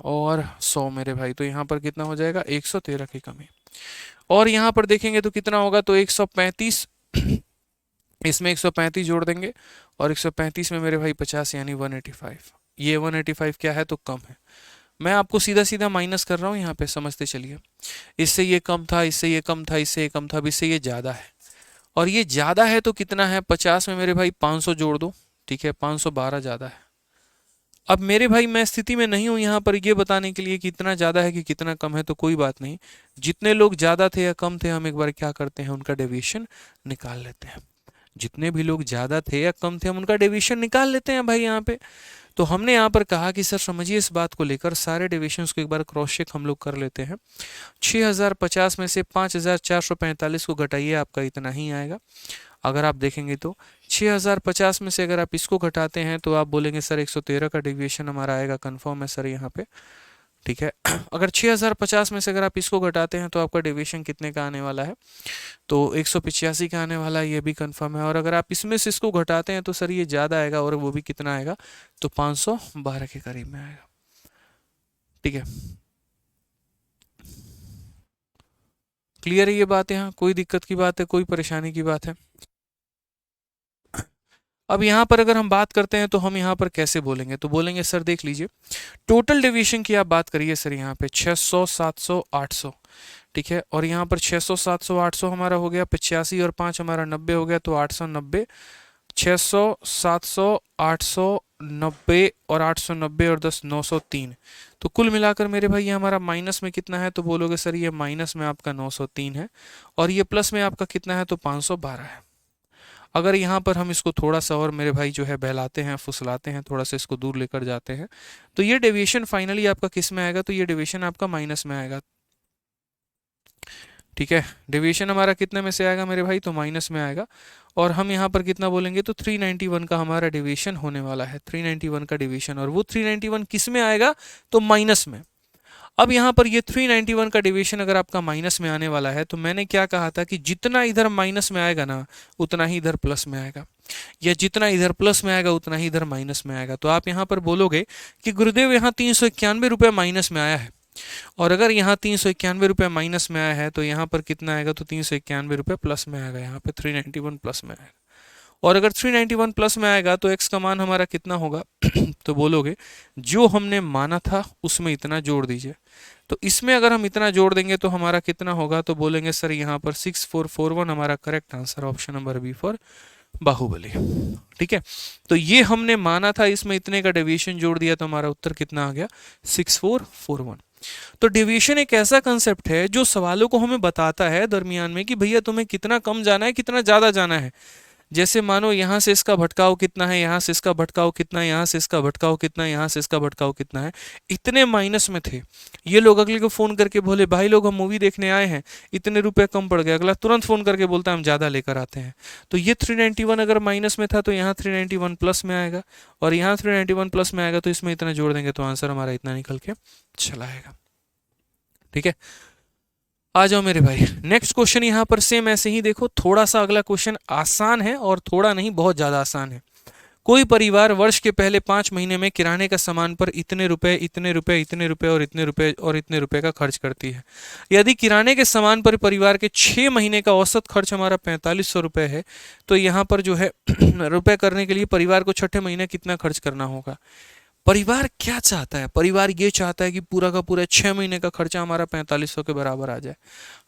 और 100 मेरे भाई, तो यहाँ पर कितना हो जाएगा, 113 की कमी। और यहाँ पर देखेंगे तो कितना होगा, तो 135। इसमें 135 जोड़ देंगे और 135 में मेरे भाई 50 यानी 185। ये 185 क्या है, तो कम है। मैं आपको सीधा सीधा माइनस कर रहा हूँ यहाँ पे, समझते चलिए। इससे ये कम था, इससे ये कम था, इससे ये कम था, अब इससे ये ज़्यादा है। और ये ज़्यादा है तो कितना है, 50 में मेरे भाई 500 जोड़ दो। ठीक है, 512 ज़्यादा है। अब मेरे भाई मैं स्थिति में नहीं हूँ यहाँ पर ये बताने के लिए कि कितना ज़्यादा है कि कितना कम है, तो कोई बात नहीं। जितने लोग ज़्यादा थे या कम थे, हम एक बार क्या करते हैं, उनका डेविएशन निकाल लेते हैं। जितने भी लोग ज़्यादा थे या कम थे, हम उनका डेविएशन निकाल लेते हैं भाई यहाँ पे। तो हमने यहाँ पर कहा कि सर समझिए इस बात को लेकर, सारे डेविएशंस को एक बार क्रॉस चेक हम लोग कर लेते हैं। 6050 में से 5445 को घटाइए, आपका इतना ही आएगा। अगर आप देखेंगे तो 6050 में से अगर आप इसको घटाते हैं तो आप बोलेंगे सर 113 का डेविएशन हमारा आएगा, कंफर्म है सर यहाँ पे। ठीक है, अगर 6050 में से अगर आप इसको घटाते हैं तो आपका डेविएशन कितने का आने वाला है, तो 185 का आने वाला है, ये भी कंफर्म है। और अगर आप इसमें से इसको घटाते हैं तो सर ये ज़्यादा आएगा, और वो भी कितना आएगा, तो 512 के करीब में आएगा। ठीक है, क्लियर है ये बात, यहाँ कोई दिक्कत की बात है, कोई परेशानी की बात है। अब यहाँ पर अगर हम बात करते हैं तो हम यहाँ पर कैसे बोलेंगे, तो बोलेंगे सर देख लीजिए, टोटल डेविएशन की आप बात करिए सर, यहाँ पे 600, 700, 800। ठीक है, और यहाँ पर 600, 700, 800 हमारा हो गया 85 और 5 हमारा 90 हो गया, तो 890। 600, 700, 800, 90 और 890 और 10, 903। तो कुल मिलाकर मेरे भाई ये हमारा माइनस में कितना है, तो बोलोगे सर ये माइनस में आपका 903 है, और ये प्लस में आपका कितना है, तो 512 है। अगर यहाँ पर हम इसको थोड़ा सा और मेरे भाई जो है बहलाते हैं, फुसलाते हैं, थोड़ा सा इसको दूर लेकर जाते हैं, तो ये डेविएशन फाइनली आपका किस में आएगा, तो ये डेविएशन आपका माइनस में आएगा। ठीक है, डेविएशन हमारा कितने में से आएगा मेरे भाई, तो माइनस में आएगा। और हम यहाँ पर कितना बोलेंगे, तो 391 का हमारा डेविएशन होने वाला है, 391 का डेविएशन। और वो 391 किस में आएगा, तो माइनस में। अब यहाँ पर ये 391 का डेविएशन अगर आपका माइनस में आने वाला है, तो मैंने क्या कहा था कि जितना इधर माइनस में आएगा ना, उतना ही इधर प्लस में आएगा, या जितना इधर प्लस में आएगा उतना ही इधर माइनस में आएगा। तो आप यहाँ पर बोलोगे कि गुरुदेव यहाँ 391 रुपये माइनस में आया है, और अगर यहाँ 391 रुपये माइनस में आया है तो यहाँ पर कितना आएगा, तो 391 रुपये प्लस में आएगा, यहाँ पे 391 प्लस में आएगा। और अगर 391 प्लस में आएगा तो x का मान हमारा कितना होगा, तो बोलोगे जो हमने माना था उसमें इतना जोड़ दीजिए। तो इसमें अगर हम इतना जोड़ देंगे तो हमारा कितना होगा, तो बोलेंगे सर यहाँ पर 6441 हमारा correct answer, option number B for Baahubali. ठीक है, तो ये हमने माना था, इसमें इतने का डेविएशन जोड़ दिया, तो हमारा उत्तर कितना आ गया, 6441। तो डेविएशन एक ऐसा कंसेप्ट है जो सवालों को हमें बताता है दरमियान में कि भैया तुम्हें कितना कम जाना है, कितना ज़्यादा जाना है। जैसे मानो यहाँ से इसका भटकाव कितना है, यहाँ से इसका भटकाव कितना है, यहाँ से इसका भटकाव कितना है, यहाँ से इसका भटकाव कितना है, इतने माइनस में थे। ये लोग अगले को फ़ोन करके बोले भाई लोग हम मूवी देखने आए हैं, इतने रुपए कम पड़ गए, अगला तुरंत फ़ोन करके बोलता है हम ज़्यादा लेकर आते हैं। तो ये 391 अगर माइनस में था तो यहाँ 391 प्लस में आएगा, और यहाँ 391 प्लस में आएगा, तो इसमें इतना जोड़ देंगे तो आंसर हमारा इतना निकल के चला आएगा। ठीक है, आ जाओ मेरे भाई, नेक्स्ट क्वेश्चन यहाँ पर सेम ऐसे ही देखो, थोड़ा सा अगला क्वेश्चन आसान है, और थोड़ा नहीं बहुत ज़्यादा आसान है। कोई परिवार वर्ष के पहले 5 महीने में किराने का सामान पर इतने रुपए, इतने रुपए, इतने रुपए और इतने रुपए और इतने रुपए का खर्च करती है। यदि किराने के सामान पर परिवार के 6 महीने का औसत खर्च हमारा 4500 रुपये है, तो यहाँ पर जो है रुपए करने के लिए परिवार को छठे महीने कितना खर्च करना होगा। परिवार क्या चाहता है, परिवार ये चाहता है कि पूरा का पूरा 6 महीने का खर्चा हमारा 4500 के बराबर आ जाए।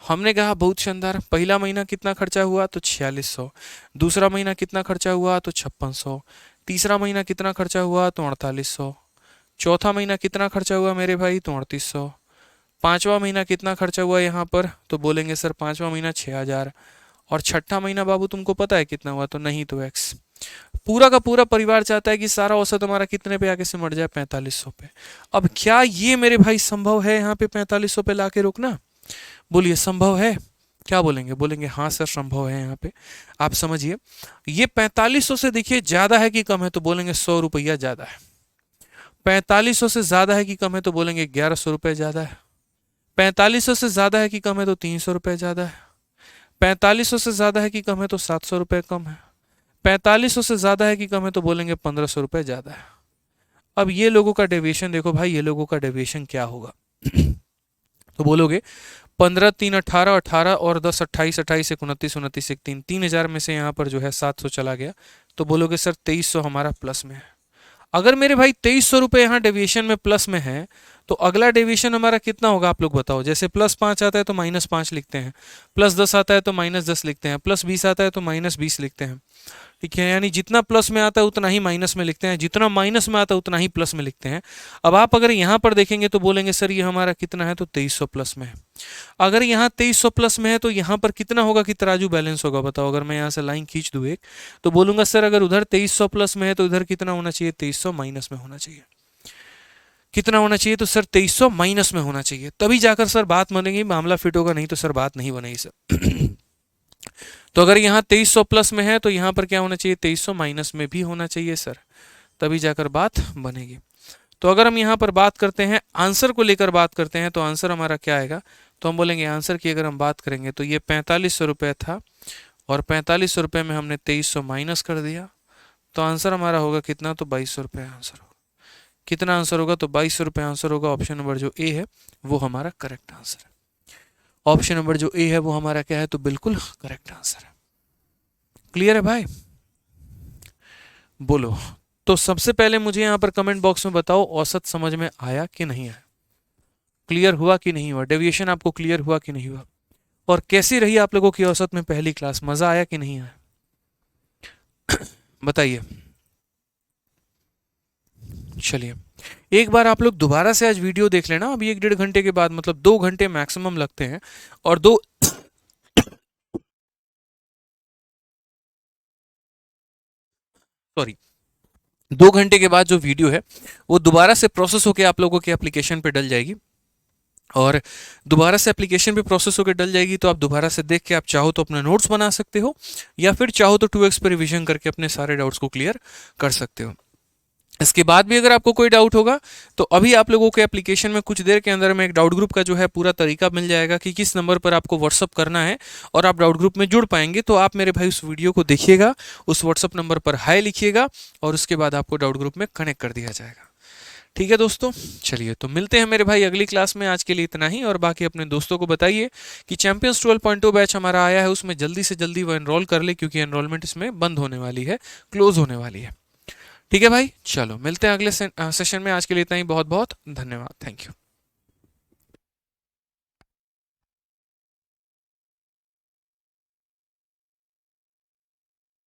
हमने कहा बहुत शानदार, पहला महीना कितना खर्चा हुआ, तो 4600। दूसरा महीना कितना खर्चा हुआ, तो 5600। तीसरा महीना कितना खर्चा हुआ, तो 4800। चौथा महीना कितना खर्चा हुआ मेरे भाई, तो 3800। पाँचवा महीना कितना खर्चा हुआ यहाँ पर, तो बोलेंगे सर पाँचवा महीना 6000। और छठा महीना बाबू तुमको पता है कितना हुआ, तो नहीं तो x। पूरा का पूरा परिवार चाहता है कि सारा औसत हमारा कितने पे आके सिमट जाए, 4500 पे। अब क्या ये मेरे भाई संभव है यहाँ पे 4500 पे लाके रोकना, बोलिए संभव है। क्या बोलेंगे? बोलेंगे हाँ सर संभव है। यहाँ पे आप समझिए, ये 4500 से देखिए ज़्यादा है कि कम है, तो बोलेंगे 100 रुपया ज़्यादा है। 4500 से ज़्यादा है कि कम है, तो बोलेंगे 1100 रुपये ज़्यादा है। 4500 से ज़्यादा है कि कम है, तो 300 रुपये ज़्यादा है। 4500 से ज़्यादा है कि कम है, तो 700 रुपये कम है। 4500 से ज़्यादा है कि कम है, तो बोलेंगे 1500 रुपये ज़्यादा है। अब ये लोगों का डेविएशन देखो भाई, ये लोगों का डेविएशन क्या होगा? तो बोलोगे 15 3 18, 18 और 10 28, 28 एक 29, 29 एक 3, 3000 में से यहाँ पर जो है 700 चला गया, तो बोलोगे सर 2300 हमारा प्लस में है। अगर मेरे भाई 2300 रुपये यहाँ डेविएशन में प्लस में है, तो अगला डेविएशन हमारा कितना होगा आप लोग बताओ? जैसे +5 आता है तो -5 लिखते हैं, +10 आता है तो -10 लिखते हैं, +20 आता है तो -20 लिखते हैं। ठीक है, यानी जितना प्लस में आता है उतना ही माइनस में लिखते हैं, जितना माइनस में आता है उतना ही प्लस में लिखते हैं। अब आप अगर यहाँ पर देखेंगे तो बोलेंगे सर ये हमारा कितना है, तो 2300 प्लस में है। अगर यहाँ 2300 प्लस में है तो यहाँ पर कितना होगा कि तराजू बैलेंस होगा? बताओ, अगर मैं यहाँ से लाइन खींच दूँ एक, तो बोलूंगा सर अगर उधर 2300 प्लस में है तो इधर कितना होना चाहिए? 2300 माइनस में होना चाहिए। कितना होना चाहिए? तो सर 2300 माइनस में होना चाहिए, तभी जाकर सर बात बनेगी, मामला फिट होगा, नहीं तो सर बात नहीं बनेगी सर। तो अगर यहाँ 2300 प्लस में है तो यहाँ पर क्या होना चाहिए? 2300 माइनस में भी होना चाहिए सर, तभी जाकर बात बनेगी। तो अगर हम यहाँ पर बात करते हैं, आंसर को लेकर बात करते हैं, तो आंसर हमारा क्या आएगा? तो हम बोलेंगे आंसर की अगर हम बात करेंगे तो ये 4500 रुपये था, और 4500 रुपये में हमने 2300 माइनस कर दिया, तो आंसर हमारा होगा कितना? तो 2200 रुपये आंसर होगा। कितना आंसर होगा? तो 2200 रुपये आंसर होगा। ऑप्शन नंबर जो ए है वो हमारा करेक्ट आंसर है। ऑप्शन नंबर जो ए है वो हमारा क्या है? तो बिल्कुल करेक्ट आंसर है। क्लियर है भाई? बोलो। तो सबसे पहले मुझे यहाँ पर कमेंट बॉक्स में बताओ, औसत समझ में आया कि नहीं आया? क्लियर हुआ कि नहीं हुआ? डेविएशन आपको क्लियर हुआ कि नहीं हुआ? और कैसी रही आप लोगों की औसत में पहली क्लास? मजा आया कि नहीं आया? बताइए। चलिए, एक बार आप लोग दोबारा से आज वीडियो देख लेना, अभी 1 1.5 घंटे के बाद, मतलब 2 घंटे मैक्सिमम लगते हैं, और सॉरी 2 घंटे के बाद जो वीडियो है वो दोबारा से प्रोसेस होकर आप लोगों के एप्लीकेशन पे डल जाएगी, और दोबारा से एप्लीकेशन पे प्रोसेस होकर डल जाएगी, तो आप दोबारा से देख के आप चाहो तो अपने नोट्स बना सकते हो, या फिर चाहो तो 2x पे रिवीजन करके अपने सारे डाउट्स को क्लियर कर सकते हो। इसके बाद भी अगर आपको कोई डाउट होगा तो अभी आप लोगों के एप्लीकेशन में कुछ देर के अंदर में एक डाउट ग्रुप का जो है पूरा तरीका मिल जाएगा कि किस नंबर पर आपको व्हाट्सअप करना है, और आप डाउट ग्रुप में जुड़ पाएंगे। तो आप मेरे भाई उस वीडियो को देखिएगा, उस व्हाट्सअप नंबर पर हाय लिखिएगा, और उसके बाद आपको डाउट ग्रुप में कनेक्ट कर दिया जाएगा। ठीक है दोस्तों, चलिए तो मिलते हैं मेरे भाई अगली क्लास में। आज के लिए इतना ही, और बाकी अपने दोस्तों को बताइए कि चैंपियंस 12.2 बैच हमारा आया है, उसमें जल्दी से जल्दी वो एनरोल कर ले, क्योंकि एनरोलमेंट इसमें बंद होने वाली है, क्लोज होने वाली है। ठीक है भाई, चलो मिलते हैं अगले सेशन में। आज के लिए इतना ही, बहुत बहुत धन्यवाद, थैंक यू।